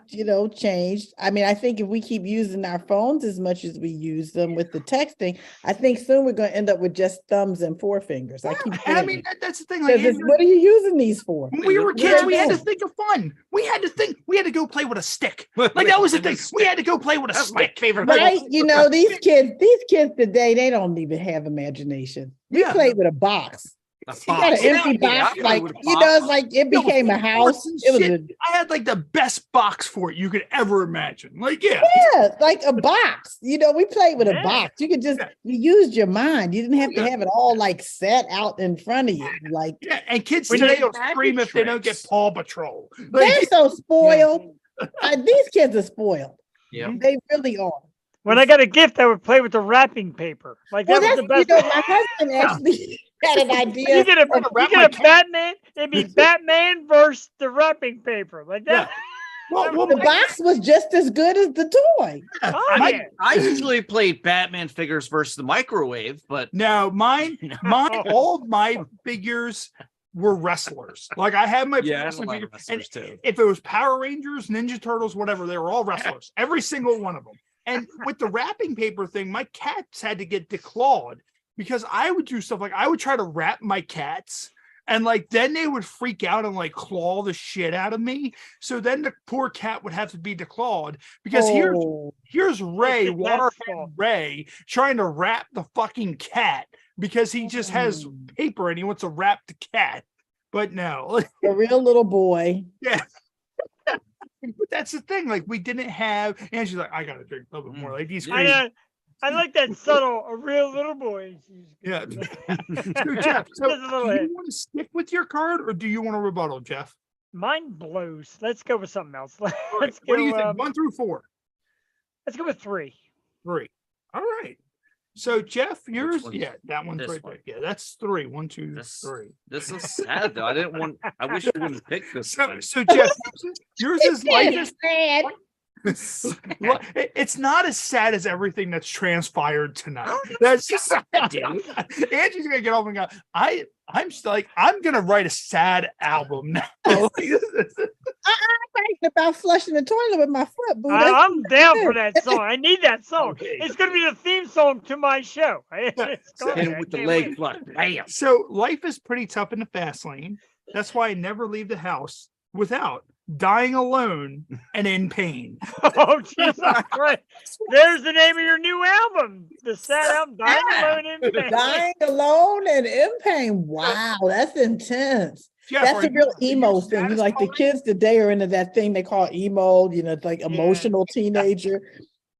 changed. I mean, I think if we keep using our phones as much as we use them with the texting, I think soon we're going to end up with just thumbs and forefingers. I keep I saying, mean, that's the thing. Like, what are you using these for? when we were kids, we had to Yeah. think of fun. We had to go play with a stick. Like that was the thing. We had to go play with a That's my stick. favorite. Right? These kids today, they don't even have imagination. We Yeah. played with a box. A You got box. an empty Yeah, box, I like, with a it's box. like it Yeah, with became a house. forks and It was shit. I had like the best box for it you could ever imagine. Like, yeah. like a box. We played with a Yeah. box. You could just Yeah. you used your mind. You didn't have to Yeah. have it all like set out in front of you. Like Yeah, and kids We today did will magic scream if they don't get tricks. Paw Patrol. they're Like, so spoiled. These kids are spoiled. Yeah. They really are. When I got a gift, I would play with the wrapping paper. Like that Well, was the that's best. my husband actually had an idea. You get a wrap my cat. Batman. It'd be Batman versus the wrapping paper. Like that. well, The box was just as good as the toy. Oh, my- yeah. I usually played Batman figures versus the microwave, but no, mine, all of my figures were wrestlers. Like I had my yeah, I wrestling like figure, and wrestlers too. if it was Power Rangers, Ninja Turtles, whatever, they were all wrestlers. Every single one of them. And with the wrapping paper thing, my cats had to get declawed because I would do stuff like I would try to wrap my cats, and like then they would freak out and like claw the shit out of me. So then the poor cat would have to be declawed because here's Ray, It's the cat's Waterhead fault. Ray, trying to wrap the fucking cat because he just has paper and he wants to wrap the cat. But no, A real little boy. yeah. But that's the thing. Like we didn't have, and she's like, I gotta drink a little bit more. Like these crazy. I like that subtle, a real little boy. Yeah. So Jeff, so Just a little do hit. you want to stick with your card or do you want to rebuttal, Jeff? Mine blows. Let's go with something else. All right. Let's What do you go. think? 1 through 4. Let's go with 3. 3. All right. So Jeff, yours, one's yeah, that one's this right one? there. Yeah, that's 3. 1, 2, This- 3. This is sad though. I wish you wouldn't pick this So, one. so Jeff, yours is life is sad. Well, it's not as sad as everything that's transpired tonight. That's just sad, dude. Angie's gonna get off and go. I'm still like I'm gonna write a sad album now. I'm thinking about flushing the toilet with my foot, boo. That's- I'm down for that song. I need that song. Okay. It's going to be the theme song to my show. It's So- going, Hit him I with the can't leg wait. flush. Bam. So life is pretty tough in the fast lane. That's why I never leave the house without dying alone and in pain. Oh, Jesus Christ. There's the name of your new album. The sad album, Dying Alone in Pain. Dying alone and in pain. Wow, that's intense. Jeff, That's are a real you emo thing. Like the satisfied? kids today are into that thing they call emo, it's like emotional teenager.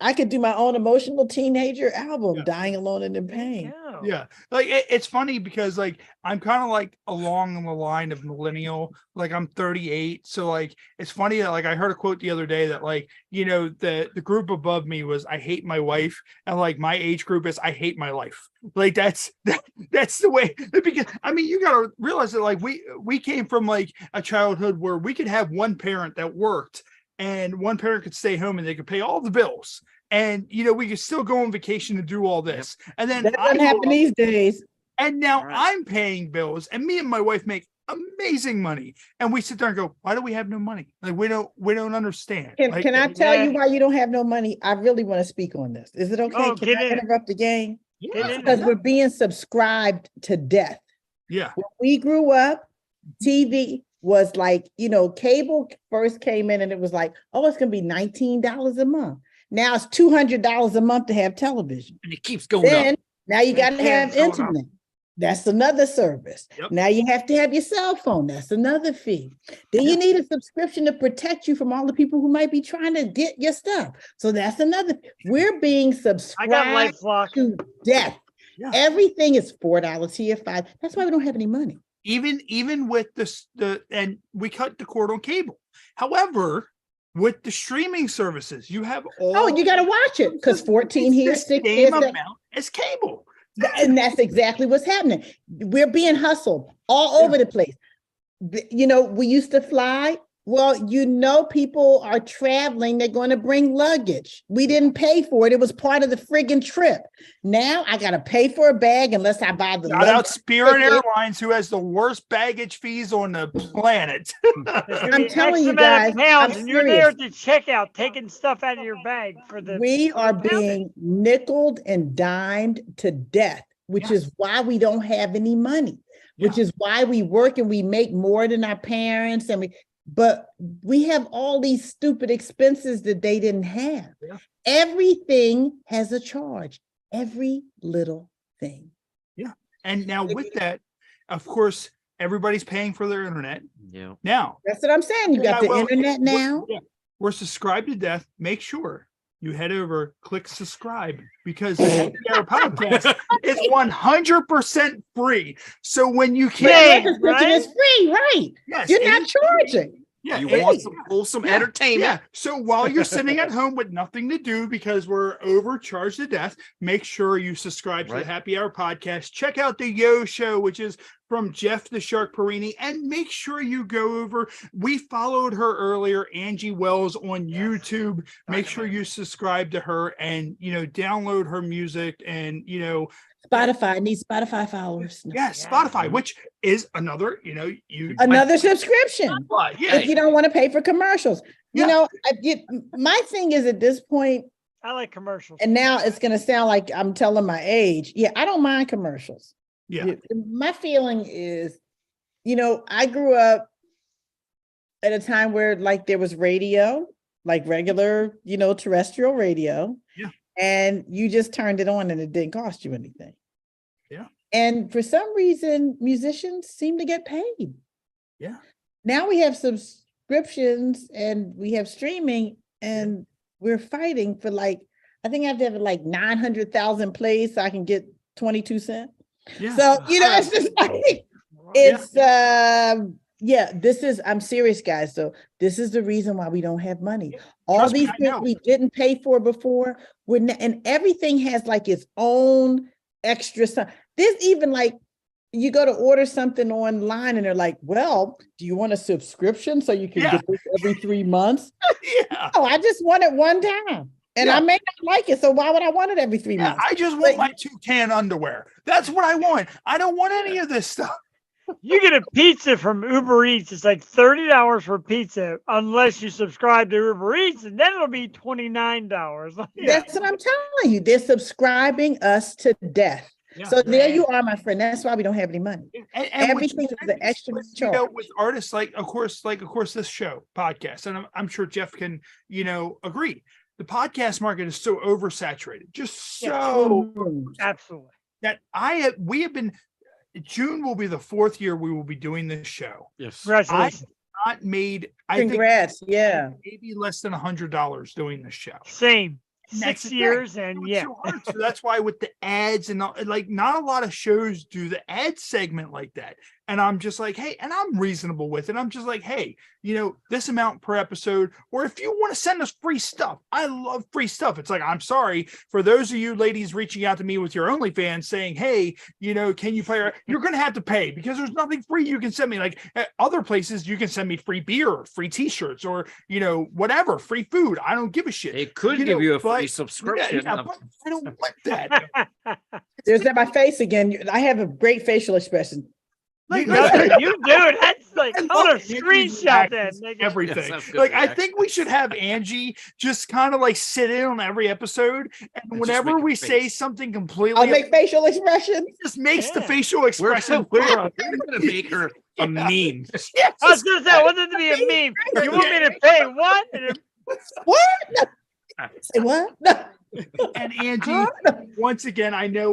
I could do my own emotional teenager album, Yeah. Dying Alone and in Pain. Yeah. Yeah, like it's funny because like I'm kind of like along the line of millennial. Like I'm 38, so like it's funny that like I heard a quote the other day that like the group above me was I hate my wife, and like my age group is I hate my life. Like that's the way, because I mean you gotta realize that like we came from like a childhood where we could have one parent that worked and one parent could stay home and they could pay all the bills. and we could still go on vacation and do all this. And then That doesn't happen these days. And now I'm paying bills, and me and my wife make amazing money, and we sit there and go, why do we have no money? Like we don't understand. Can I tell you why you don't have no money? I really want to speak on this. Is it okay? Oh, Can I interrupt the game? Yeah. Because we're being subscribed to death. Yeah. When we grew up, TV was like, cable first came in and it was like, oh, it's going to be $19 a month. Now it's $200 a month to have television. And it keeps going up. Now you got to have internet. That's another service. Yep. Now you have to have your cell phone. That's another fee. Then you need a subscription to protect you from all the people who might be trying to get your stuff. So that's another. We're being subscribed to death. Yeah. Everything is $4 here, $5. That's why we don't have any money. Even with and we cut the cord on cable. However, with the streaming services, you have all. Oh, you got to watch it because 14 here, 6 same amount as cable. And that's exactly what's happening. We're being hustled all over the place. We used to fly. Well, people are traveling. They're going to bring luggage. We didn't pay for it. It was part of the friggin' trip. Now I got to pay for a bag unless I buy the. Shout out Spirit Airlines, who has the worst baggage fees on the planet. I'm telling you guys, and you're there at the checkout taking stuff out of your bag for the. We are being nickeled and dimed to death, which is why we don't have any money. Which is why we work and we make more than our parents, but we have all these stupid expenses that they didn't have. Yeah. Everything has a charge. Every little thing. Yeah. And now with that, of course, everybody's paying for their internet. Yeah. Now. That's what I'm saying. You got the internet now. We're subscribed to death. Make sure you head over, click subscribe, because our podcast is 100% free. So when you can't, it's free, right? Yes, you're not charging. Yeah, you want some wholesome entertainment. Yeah. So while you're sitting at home with nothing to do because we're overcharged to death, make sure you subscribe to the Happy Hour podcast. Check out the Yo Show, which is from Jeff the Shark Porrini, and make sure you go over. We followed her earlier, Angie Wells, on YouTube. Make sure you subscribe to her and download her music and Spotify needs Spotify followers. Spotify, which is another, another subscription. If you don't want to pay for commercials, my thing is at this point, I like commercials. And now it's going to sound like I'm telling my age. Yeah, I don't mind commercials. Yeah. My feeling is, I grew up at a time where there was radio, like regular, terrestrial radio. Yeah. And you just turned it on and it didn't cost you anything. Yeah. And for some reason, musicians seem to get paid. Yeah. Now we have subscriptions and we have streaming and we're fighting for I think I have to have 900,000 plays so I can get 22 cents. Yeah. So, it's just I'm serious, guys. So this is the reason why we don't have money. All these things we didn't pay for before, and everything has its own extra stuff. There's even you go to order something online and they're like, well, do you want a subscription so you can get this every 3 months? Yeah. No, I just want it one time. And I may not like it, so why would I want it every 3 months? I just want my toucan underwear. That's what I want. I don't want any of this stuff. You get a pizza from Uber Eats. It's like $30 for pizza unless you subscribe to Uber Eats, and then it'll be $29. That's what I'm telling you. They're subscribing us to death. Yeah. So there you are, my friend. That's why we don't have any money. And everything is the extra charge. With artists of course, this show podcast, and I'm sure Jeff can, agree. The podcast market is so oversaturated, just so absolutely that we have been. June will be the 4th year we will be doing this show. Yes, congratulations. I not made. Congrats! Maybe less than $100 doing this show. Same. 6 years and so that's why with the ads and not a lot of shows do the ad segment like that. and I'm just like, hey, and I'm reasonable with it. I'm just like, hey, this amount per episode, or if you want to send us free stuff, I love free stuff. It's like, I'm sorry for those of you ladies reaching out to me with your OnlyFans saying, hey, can you pay? You're going to have to pay because there's nothing free you can send me. Like at other places, you can send me free beer, free t-shirts, or, whatever, free food. I don't give a shit. It could give you a free subscription. Yeah, but I don't want that. There's my face again. I have a great facial expression. You do. That's like, I want to screenshot that. Everything. Yes, Like, I think we should have Angie just kind of like sit in on every episode, and whenever we say something completely, I'll make facial expressions. Just makes the facial expression. We're going to make her a meme. Yes. I was going to say, I want it to be a meme. You want me to pay what? What? Say what? No. And Angie, once again, I know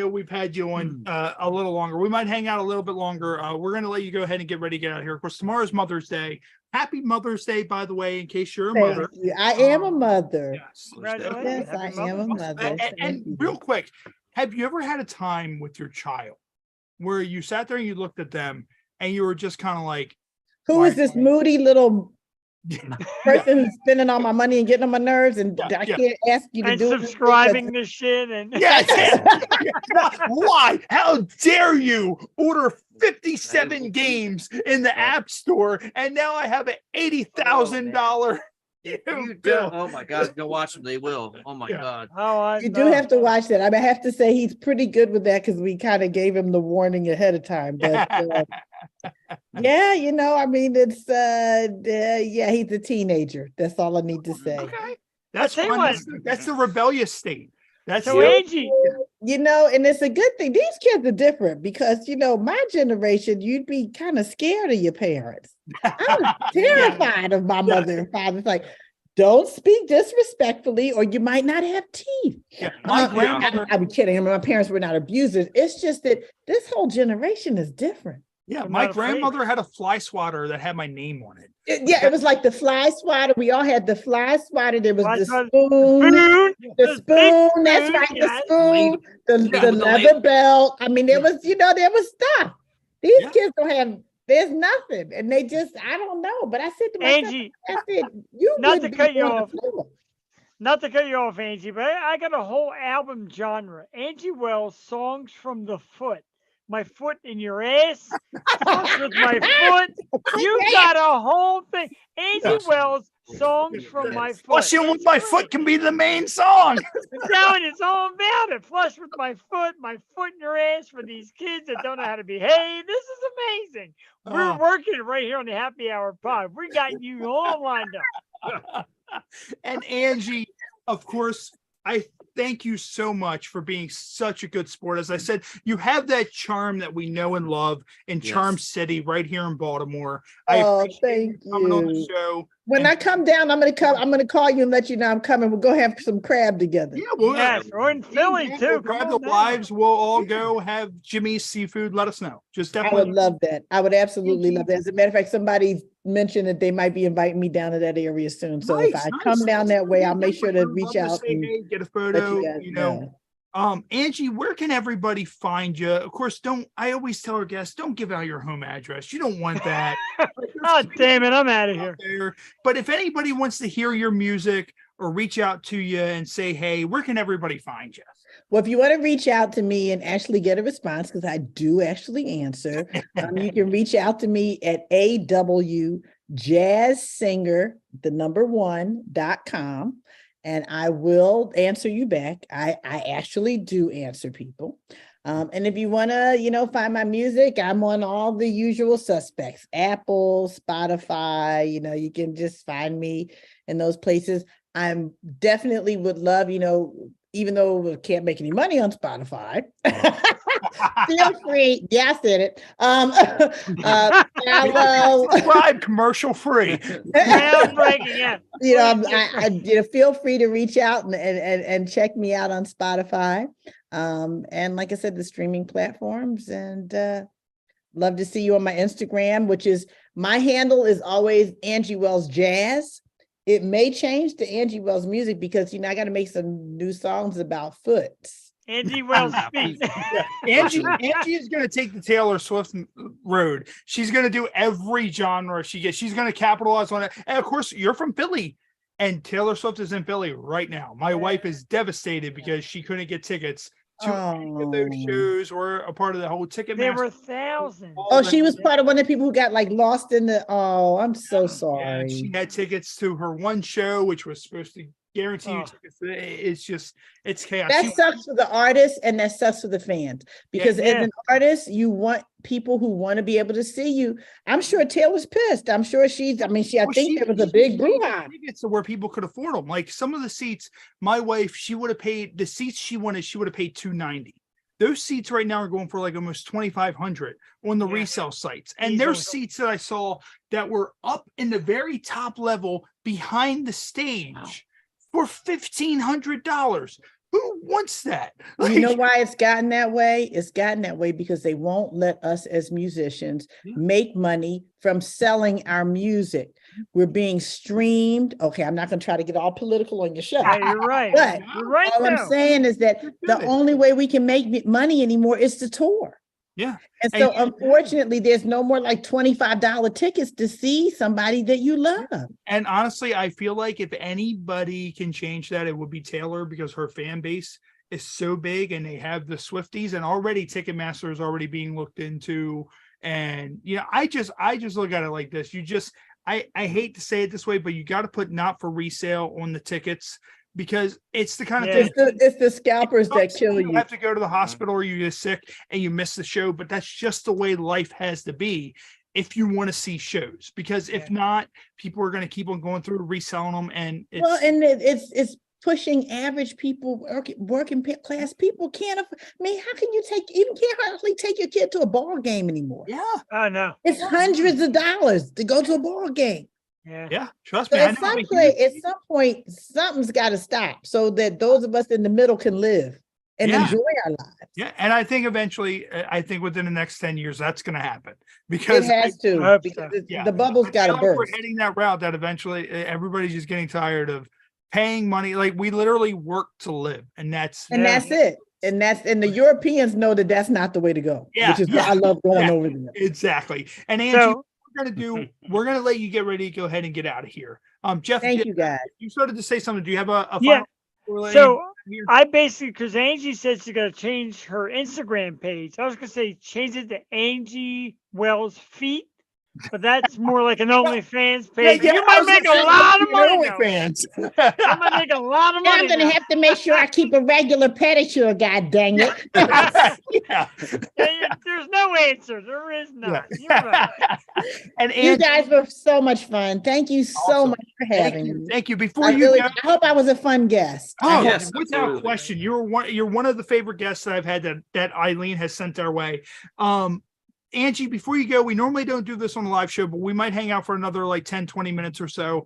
we've had you on a little longer. We might hang out a little bit longer. We're going to let you go ahead and get ready to get out of here. Of course, tomorrow's Mother's Day. Happy Mother's Day, by the way, in case you're a mother. I am a mother. Yes. Congratulations. Yes, I am a mother. And real quick, have you ever had a time with your child where you sat there and you looked at them and you were just kind of like, who is this moody little person who's spending all my money and getting on my nerves, and I can't ask you to do subscribing to shit and why? How dare you order 57 games in the App Store and now I have an $80,000 bill. Oh my God, go watch them. They will. Oh my God. You do have to watch that. I mean, I have to say he's pretty good with that because we kind of gave him the warning ahead of time. But yeah, I mean, it's he's a teenager. That's all I need to say. Okay. That's fun. That's the rebellious state. That's so Angie. And it's a good thing. These kids are different because, my generation, you'd be kind of scared of your parents. I was terrified of my mother and father. It's like, don't speak disrespectfully or you might not have teeth. Yeah, I'm kidding. My parents were not abusers. It's just that this whole generation is different. Yeah, my grandmother had a fly swatter that had my name on it. It was like the fly swatter. We all had the fly swatter. There was the spoon. The spoon. That's right, the spoon. The leather belt. I mean, there was stuff. These kids don't have. There's nothing, and they just. I don't know. But I said to myself, Angie, you not to cut you off. Not to cut you off, Angie, but I got a whole album genre. Angie Wells, songs from the foot. My foot in your ass, songs with my foot. You got a whole thing. Angie Wells, songs from my foot. Flushing with my foot can be the main song. It's all about it. Flush with my foot in your ass for these kids that don't know how to behave. This is amazing. We're working right here on the Happy Hour Pod. We got you all lined up. And Angie, of course, I thank you so much for being such a good sport. As I said, you have that charm that we know and love in Charm City right here in Baltimore. Thank you coming on the show. When I come down, I'm gonna call you and let you know I'm coming. We'll go have some crab together. Yeah, we're in Philly too. We'll grab the wives. We'll all go have Jimmy's seafood. Let us know. Just definitely. I would love that. I would absolutely love that. As a matter of fact, somebody mentioned that they might be inviting me down to that area soon. So if I come down that way, I'll make sure to reach out and get a photo. Angie, where can everybody find you? Of course, I always tell our guests, don't give out your home address. You don't want that. Oh, damn it. I'm out of here. But if anybody wants to hear your music or reach out to you and say, hey, where can everybody find you? Well, if you want to reach out to me and actually get a response, because I do actually answer, you can reach out to me at awjazzsinger1.com. And I will answer you back. I actually do answer people. And if you want to, find my music, I'm on all the usual suspects, Apple, Spotify, you can just find me in those places. I'm definitely would love, even though we can't make any money on Spotify, feel free. Yeah, I said it. Subscribe commercial free. Feel free to reach out and check me out on Spotify. And like I said, the streaming platforms, and love to see you on my Instagram, which is my handle is always Angie Wells Jazz. It may change to Angie Wells Music because I got to make some new songs about foot. Angie Wells feet. Angie is going to take the Taylor Swift road. She's going to do every genre she gets. She's going to capitalize on it. And of course, you're from Philly, and Taylor Swift is in Philly right now. My wife is devastated because she couldn't get tickets to any of those shows or a part of the whole ticket. There were thousands. Oh, she was part of one of the people who got like lost in the. Oh, I'm so Yeah, sorry. she had tickets to her one show, which was supposed to guarantee you tickets. It's chaos. That sucks for the artist and that sucks for the fans because as an artist, you want people who want to be able to see you. I'm sure Taylor's pissed. I'm sure I think there was a big brouhaha. Tickets to where people could afford them. Like some of the seats, my wife, she would have paid the seats she wanted. She would have paid $290. Those seats right now are going for like almost $2,500 on the resale sites. And there's seats that I saw that were up in the very top level behind the stage for $1,500. Who wants that? You know why it's gotten that way? It's gotten that way because they won't let us as musicians make money from selling our music. We're being streamed. Okay, I'm not going to try to get all political on your show. Yeah, you're right. But you're right. All I'm saying is that the only way we can make money anymore is to tour. Yeah. And so unfortunately, there's no more like $25 tickets to see somebody that you love. And honestly, I feel like if anybody can change that, it would be Taylor because her fan base is so big and they have the Swifties and already Ticketmaster is already being looked into. And, I just look at it like this. I hate to say it this way, but you got to put not for resale on the tickets because it's the kind of thing. It's the scalpers that kill you. You have to go to the hospital or you get sick and you miss the show, but that's just the way life has to be if you want to see shows, because if not, people are going to keep on going through reselling them. And it's pushing average people, working class people can't. How can you can't hardly take your kid to a ball game anymore? Yeah. Oh no. It's hundreds of dollars to go to a ball game. Yeah. Trust So me. at some point, something's got to stop so that those of us in the middle can live and enjoy our lives. Yeah. And I think eventually, within the next 10 years, that's going to happen because it has to, because the bubble's got to burst. We're heading that route that eventually everybody's just getting tired of paying money. Like we literally work to live, and that's it. And the Europeans know that that's not the way to go. Which is why I love going over there. Exactly. And Angie, we're gonna let you get ready to go ahead and get out of here. Jeff, thank you guys. You started to say something. Do you have a final? So I basically, because Angie said she's gonna change her Instagram page. I was gonna say change it to Angie Wells Feet. But that's more like an OnlyFans page. You might make a lot of money. OnlyFans. I might make a lot of money. I'm going to have to make sure I keep a regular pedicure, God dang it. There's no answer. There is none. You're right. And you guys were so much fun. Thank you so much for having me. Thank you. I hope I was a fun guest. Oh, yes, without question. You're one of the favorite guests that I've had that Eileen has sent our way. Angie, before you go, we normally don't do this on the live show, but we might hang out for another like 10, 20 minutes or so.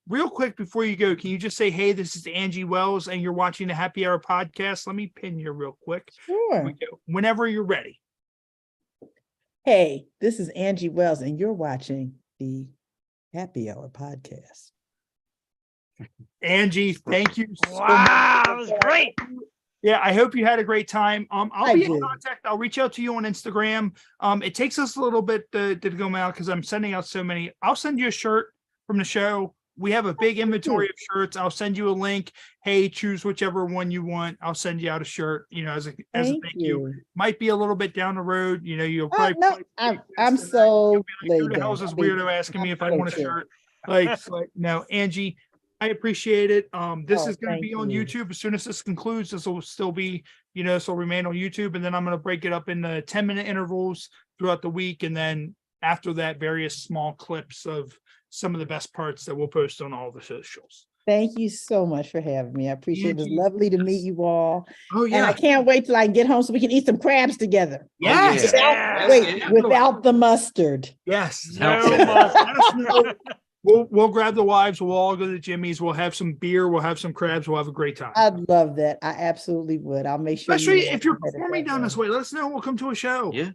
Real quick, before you go, can you just say, hey, this is Angie Wells and you're watching the Happy Hour podcast? Let me pin you real quick. Sure. Whenever you're ready. Hey, this is Angie Wells and you're watching the Happy Hour podcast. Angie, thank you so much. Wow, that was great. Yeah, I hope you had a great time. I'll be in contact. I'll reach out to you on Instagram. It takes us a little bit to go out because I'm sending out so many. I'll send you a shirt from the show. We have a big inventory of shirts. I'll send you a link. Hey, choose whichever one you want. I'll send you out a shirt, as a thank you. Might be a little bit down the road. You'll probably. I'm so laid Who the hell is this weirdo asking me if I want a shirt? No, Angie. I appreciate it. This is going to be on YouTube. As soon as this concludes, this will still be, this will remain on YouTube. And then I'm going to break it up into 10-minute intervals throughout the week. And then after that, various small clips of some of the best parts that we'll post on all the socials. Thank you so much for having me. I appreciate it. It's lovely to meet you all. Oh, yeah. And I can't wait till I get home so we can eat some crabs together. Yes. Without the mustard. Yes. No. We'll grab the wives. We'll all go to Jimmy's. We'll have some beer. We'll have some crabs. We'll have a great time. I'd love that. I absolutely would. I'll make sure. Especially if you're performing down this way, let us know. We'll come to a show. Yeah,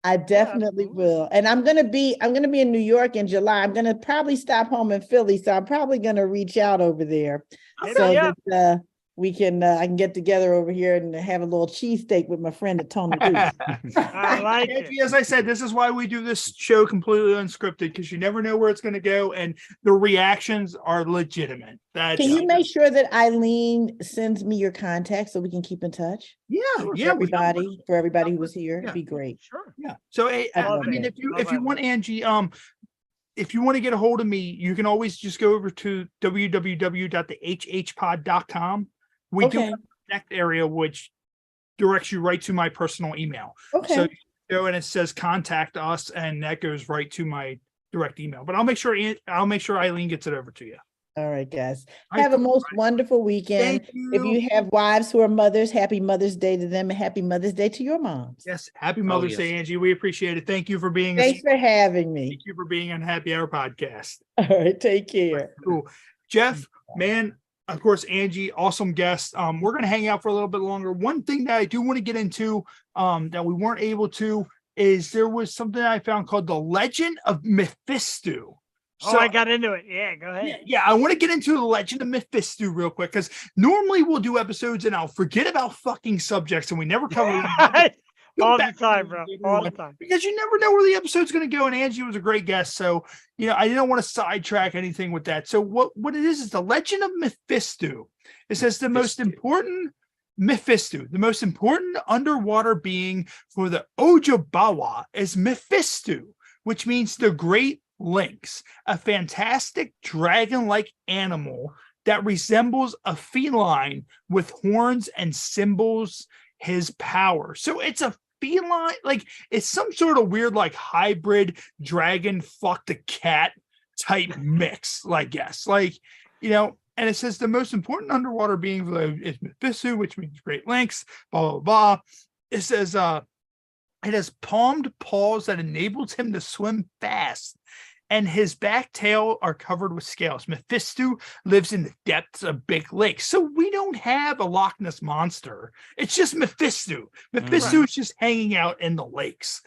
I definitely will. And I'm gonna be in New York in July. I'm gonna probably stop home in Philly, so I'm probably gonna reach out over there. So that we can I can get together over here and have a little cheesesteak with my friend at Tony Deuce. I like it. Angie, as I said, this is why we do this show completely unscripted, because you never know where it's going to go, and the reactions are legitimate. That's Can you make sure that Eileen sends me your contact so we can keep in touch? yeah, For yeah, everybody who was here, Yeah. it'd be great. Sure. yeah. So I love mean, it. if you want Angie, if you want to get a hold of me, you can always just go over to www.thehhpod.com. We do Okay. have a connect area which directs you right to my personal email. Okay. So you go and it says contact us, and that goes right to my direct email. But I'll make sure Eileen gets it over to you. All right, guys. All right, Have a cool. most wonderful weekend. Thank If you have wives who are mothers, happy Mother's Day to them and happy Mother's Day to your moms. Yes, happy Mother's yes. Day, Angie. We appreciate it. Thank you for being Thanks for having me. thank you for being on Happy Hour Podcast. All right, take care. Cool. Jeff, man, of course, Angie, awesome guest. We're gonna hang out for a little bit longer. One thing that I do want to get into that we weren't able to is there was something I found called The Legend of Mephisto. Oh, I got into it. Yeah, go ahead. Yeah, I want to get into the Legend of Mephisto real quick, because normally we'll do episodes and I'll forget about fucking subjects and we never cover them. Go All the back time, and bro. read All one, the time. because you never know where the episode's going to go. And Angie was a great guest, so I didn't want to sidetrack anything with that. So what it is the Legend of Mephisto. It says the most important underwater being for the Ojibwa is Mephisto, which means the great lynx, a fantastic dragon-like animal that resembles a feline with horns and symbols his power. So it's a feline, like it's some sort of weird, like hybrid dragon fuck the cat type mix, I guess. And it says the most important underwater being is Mephisto, which means great lynx, blah, blah, blah. It says it has palmed paws that enables him to swim fast, and his back tail are covered with scales. Mephisto lives in the depths of big lakes. So we don't have a Loch Ness monster. It's just Mephisto. Mephisto is just hanging out in the lakes.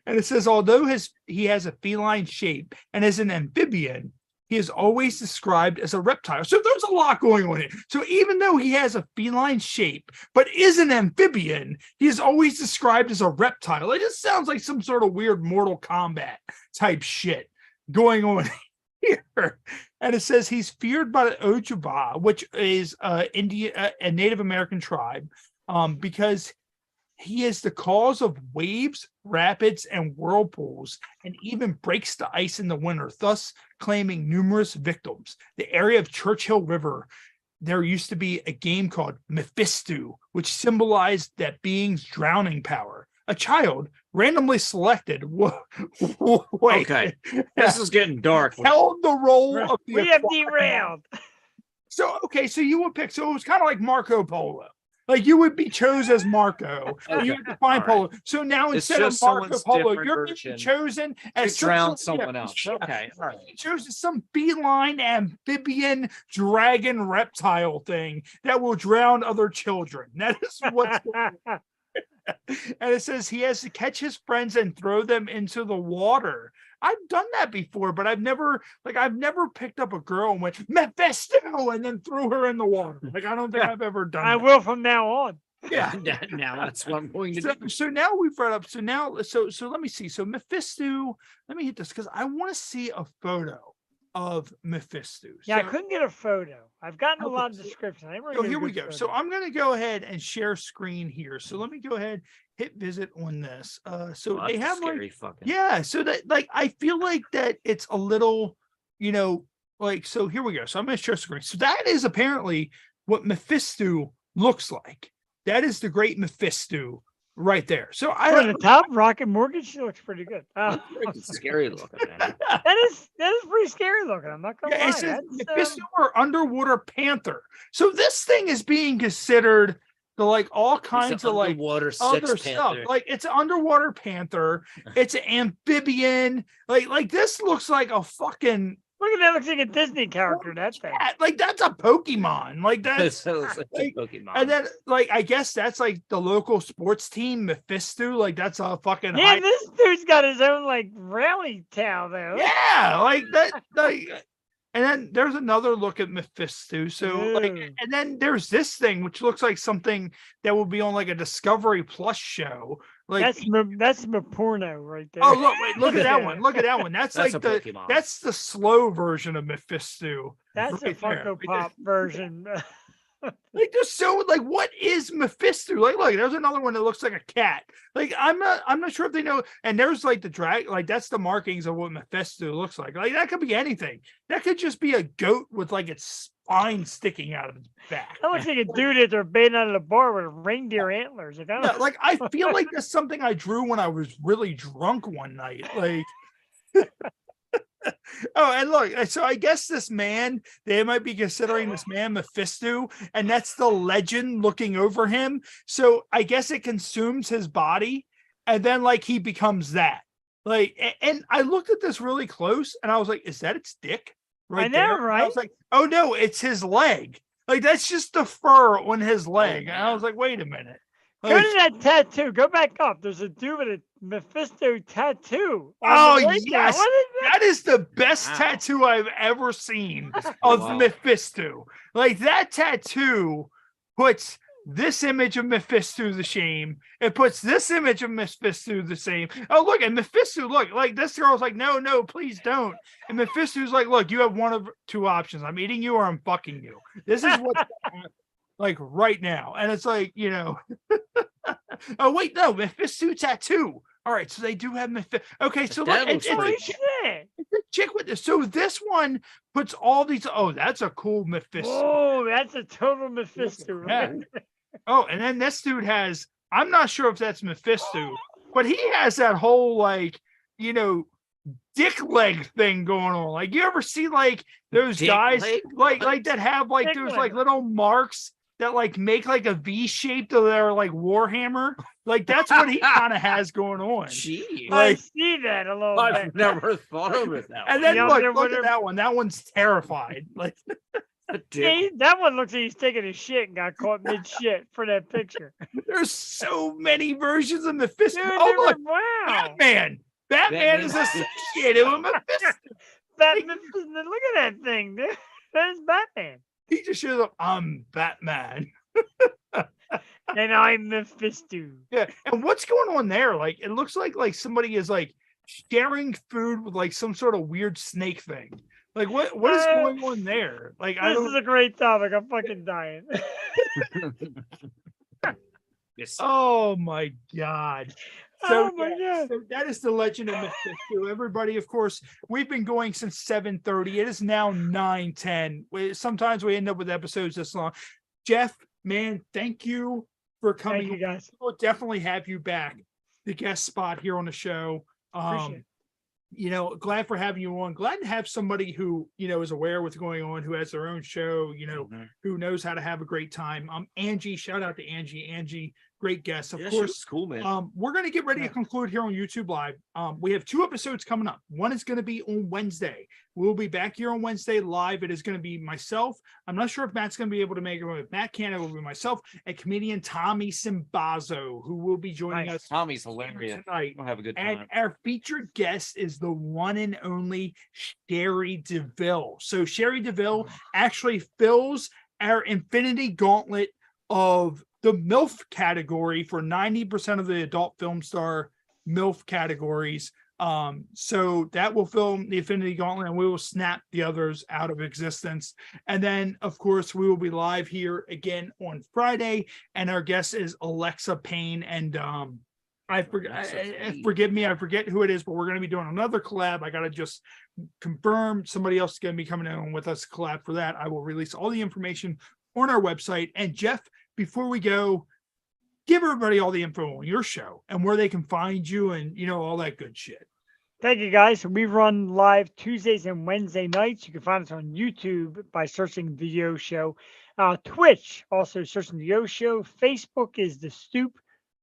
And it says, although he has a feline shape and is an amphibian, he is always described as a reptile. So there's a lot going on here. So even though he has a feline shape, but is an amphibian, he is always described as a reptile. It just sounds like some sort of weird Mortal Kombat type shit going on here. And it says he's feared by the Ojibwa, which is a Native American tribe, because he is the cause of waves, rapids, and whirlpools, and even breaks the ice in the winter, thus claiming numerous victims. The area of Churchill River, there used to be a game called Mephisto, which symbolized that being's drowning power. A child randomly selected. Okay, this is getting dark. Held the role of the We have aquatic derailed. So you would pick. So it was kind of like Marco Polo. Like you would be chosen as Marco. Okay. You would define All right. Polo. So now It's instead of just Marco someone's Polo, different you're being version chosen To as drown someone else. Yeah. Okay, all right. You chosen some feline, amphibian, dragon, reptile thing that will drown other children. That is what's going on. And it says he has to catch his friends and throw them into the water. I've done that before, but I've never picked up a girl and went Mephisto and then threw her in the water. Like I don't think I've ever done. I that. will from now on. Yeah. Now that's what I'm going to do. So now we've brought up. So let me see. So Mephisto. Let me hit this because I want to see a photo of Mephisto. Yeah, I So- couldn't get a photo. I've gotten a Okay, lot of so- descriptions. I didn't really So get a here we good go. So photo. I'm going to go ahead and share screen here. So let me go ahead, hit visit on this. So Well, they that's have like, scary fucking. yeah. So that like, I feel like that it's a little, so here we go. So I'm going to share screen. So that is apparently what Mephisto looks like. That is the great Mephisto right there. So On the top, Rocket Mortgage looks pretty good. It's scary looking, man. that is pretty scary looking. I'm not gonna yeah, lie. it says That's, Mephisto or underwater panther. So this thing is being considered the like all kinds of like water other stuff. Like it's an underwater panther. It's an amphibian. Like this looks like a fucking look at that. Looks like a Disney character. That thing. cat. Like that's a Pokemon. Like that's So it's like like- Pokemon. and then like I guess that's like the local sports team Mephisto. Like that's a fucking Yeah, this dude's got his own like rally towel though. yeah, like that. Like, And then there's another look at Mephisto. So like, and then there's this thing which looks like something that will be on like a Discovery Plus show. Like that's my porno right there. Oh, look at that one. Look at that one. That's like Pokemon. that's the slow version of Mephisto. That's a Funko Pop version. Like there's so like what is Mephisto? Like look, there's another one that looks like a cat. Like I'm not sure if they know. And there's like the drag, like that's the markings of what Mephisto looks like. Like that could be anything. That could just be a goat with like its spine sticking out of its back. That looks like a dude at their bait out of the bar with reindeer antlers. Like, Yeah, like I feel like that's something I drew when I was really drunk one night. Like oh, and look, so I guess this man, they might be considering this man Mephisto, and that's the legend looking over him. So I guess it consumes his body, and then like he becomes that. Like, and I looked at this really close, and I was like, is that its dick? I know, right? I was like, oh no, it's his leg. Like that's just the fur on his leg. And I was like, wait a minute. Go to that tattoo. Go back up. There's a dude with a Mephisto tattoo. Oh, yes. That is the best tattoo I've ever seen of Mephisto. Like that tattoo puts this image of Mephisto to shame. It puts this image of Mephisto to shame. Oh, look, and Mephisto, look, like this girl's like, no, please don't. And Mephisto's like, look, you have one of two options. I'm eating you or I'm fucking you. This is what's like right now. And it's like, you know, oh, wait, no, Mephisto tattoo. All right, so they do have Mephisto. Okay, so look, it's a chick with this. So this one puts all these. Oh, that's a cool Mephisto. Oh, that's a total Mephisto. Yeah. Oh, and then this dude has, I'm not sure if that's Mephisto, but he has that whole like, you know, dick leg thing going on. Like you ever see like those dick guys like that have like dick those leg. Like little marks that like make like a V shape to their like Warhammer. Like that's what he kind of has going on. Gee, like, I see that a little bit. I've never thought of it that way. And then look at that one. That one's terrified. Like that one looks like he's taking a shit and got caught mid shit for that picture. There's so many versions of Mephisto. Dude, oh look, wow. Batman is associated with Mephisto. Batman, look at that thing. That's Batman. He just shows up. I'm Batman. And I'm Mephisto. Yeah. And what's going on there? Like, it looks like somebody is like sharing food with like some sort of weird snake thing. Like, what is going on there? Like, this is a great topic. I'm fucking dying. Yes. Oh my God. So, so that is the legend of Mephisto. Everybody, of course, we've been going since 7:30. It is now 9:10. Sometimes we end up with episodes this long. Jeff, man, thank you for coming. Thank you, guys. We'll definitely have you back, the guest spot here on the show. Appreciate it. You know, glad for having you on. Glad to have somebody who, you know, is aware of what's going on, who has their own show, you know, who knows how to have a great time. Angie, shout out to Angie. Angie, great guest. Of course, cool, man. We're going to get ready to conclude here on YouTube Live. We have 2 episodes coming up. One is going to be on Wednesday. We'll be back here on Wednesday live. It is going to be myself. I'm not sure if Matt's going to be able to make it. If Matt can, it will be myself and comedian Tommy Simbazo, who will be joining us. Tommy's hilarious tonight. We'll have a good time. And our featured guest is the one and only Sherry DeVille. So Sherry DeVille actually fills our infinity gauntlet of the MILF category for 90% of the adult film star MILF categories. So that will film the Infinity Gauntlet and we will snap the others out of existence. And then of course we will be live here again on Friday. And our guest is Alexa Payne. And forgive me, I forget who it is, but we're going to be doing another collab. I got to just confirm somebody else is going to be coming in with us collab for that. I will release all the information on our website. And Jeff, before we go, give everybody all the info on your show and where they can find you and, you know, all that good shit. Thank you, guys. We run live Tuesdays and Wednesday nights. You can find us on YouTube by searching The Yo Show. Twitch, also searching The Yo Show. Facebook is the Stoop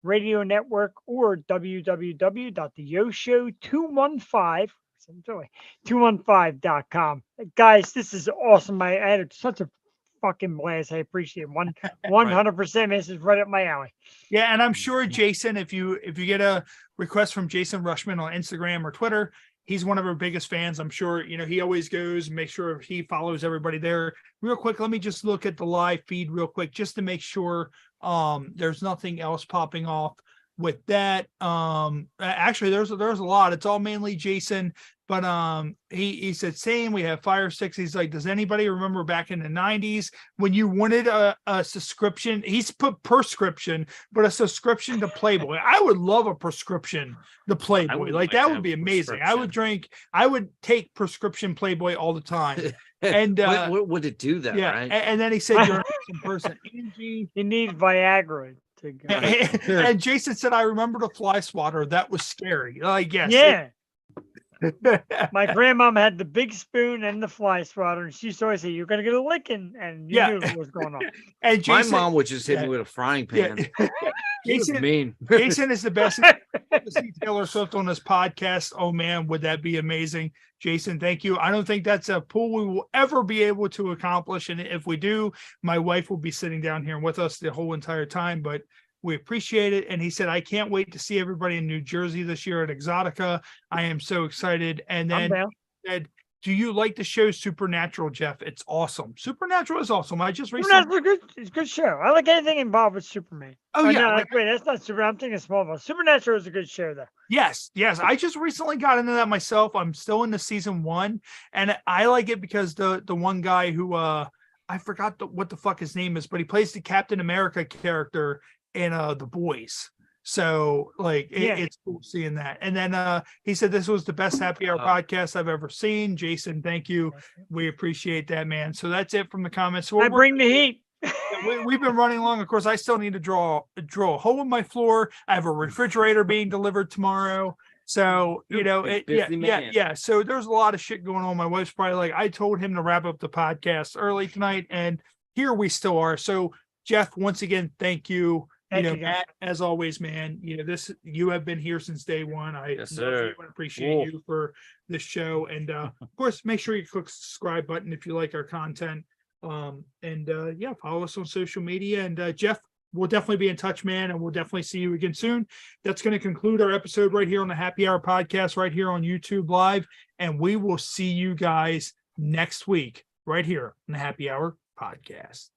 Radio Network or www.theyoshow215.com. Guys, this is awesome. I had such a fucking blast. I appreciate it. 100%. This is right up my alley. Yeah, and I'm sure Jason, if you get a request from Jason Rushman on Instagram or Twitter, he's one of our biggest fans. I'm sure, he always goes and make sure he follows everybody there. Real quick, let me just look at the live feed real quick just to make sure there's nothing else popping off with that. Actually, there's a lot. It's all mainly Jason, but he said same. We have Fire Sticks. He's like, does anybody remember back in the 90s when you wanted a subscription? He's put prescription, but a subscription to Playboy. I would love a prescription to Playboy. Like that would be amazing. I would take prescription Playboy all the time. And what would it do that? Yeah, right? and then he said, you're an awesome person, Angie. You need Viagra to go. And Jason said, I remember the fly swatter. That was scary. Like, yes. Yeah. My grandmom had the big spoon and the fly swatter, and she used to always say, "You're gonna get a licking," and you knew what was going on. And Jason, my mom would just hit me with a frying pan. Jason is the best. To see Taylor Swift on this podcast. Oh man, would that be amazing? Jason, thank you. I don't think that's a pool we will ever be able to accomplish, and if we do, my wife will be sitting down here with us the whole entire time. But we appreciate it. And he said, I can't wait to see everybody in New Jersey this year at Exotica. I am so excited. And then he said, do you like the show Supernatural, Jeff? It's awesome. Supernatural is awesome. I just recently... It's a good show. I like anything involved with Superman. Oh, yeah. No, wait, that's not Superman. I'm thinking Smallville. Supernatural is a good show, though. Yes. I just recently got into that myself. I'm still into season 1. And I like it because the one guy who, I forgot what the fuck his name is, but he plays the Captain America character in The Boys. So like it's cool seeing that. And then he said this was the best happy hour podcast I've ever seen. Jason, thank you. We appreciate that, man. So that's it from the comments. So I bring the heat. We've been running long. Of course, I still need to draw a hole in my floor. I have a refrigerator being delivered tomorrow. So, So there's a lot of shit going on. My wife's probably like, I told him to wrap up the podcast early tonight, and here we still are. So Jeff, once again, thank you. Matt, as always, man, you have been here since day one. I appreciate you for this show. And of course, make sure you click the subscribe button if you like our content. Follow us on social media. And Jeff, we'll definitely be in touch, man. And we'll definitely see you again soon. That's going to conclude our episode right here on the Happy Hour podcast, right here on YouTube Live. And we will see you guys next week, right here on the Happy Hour podcast.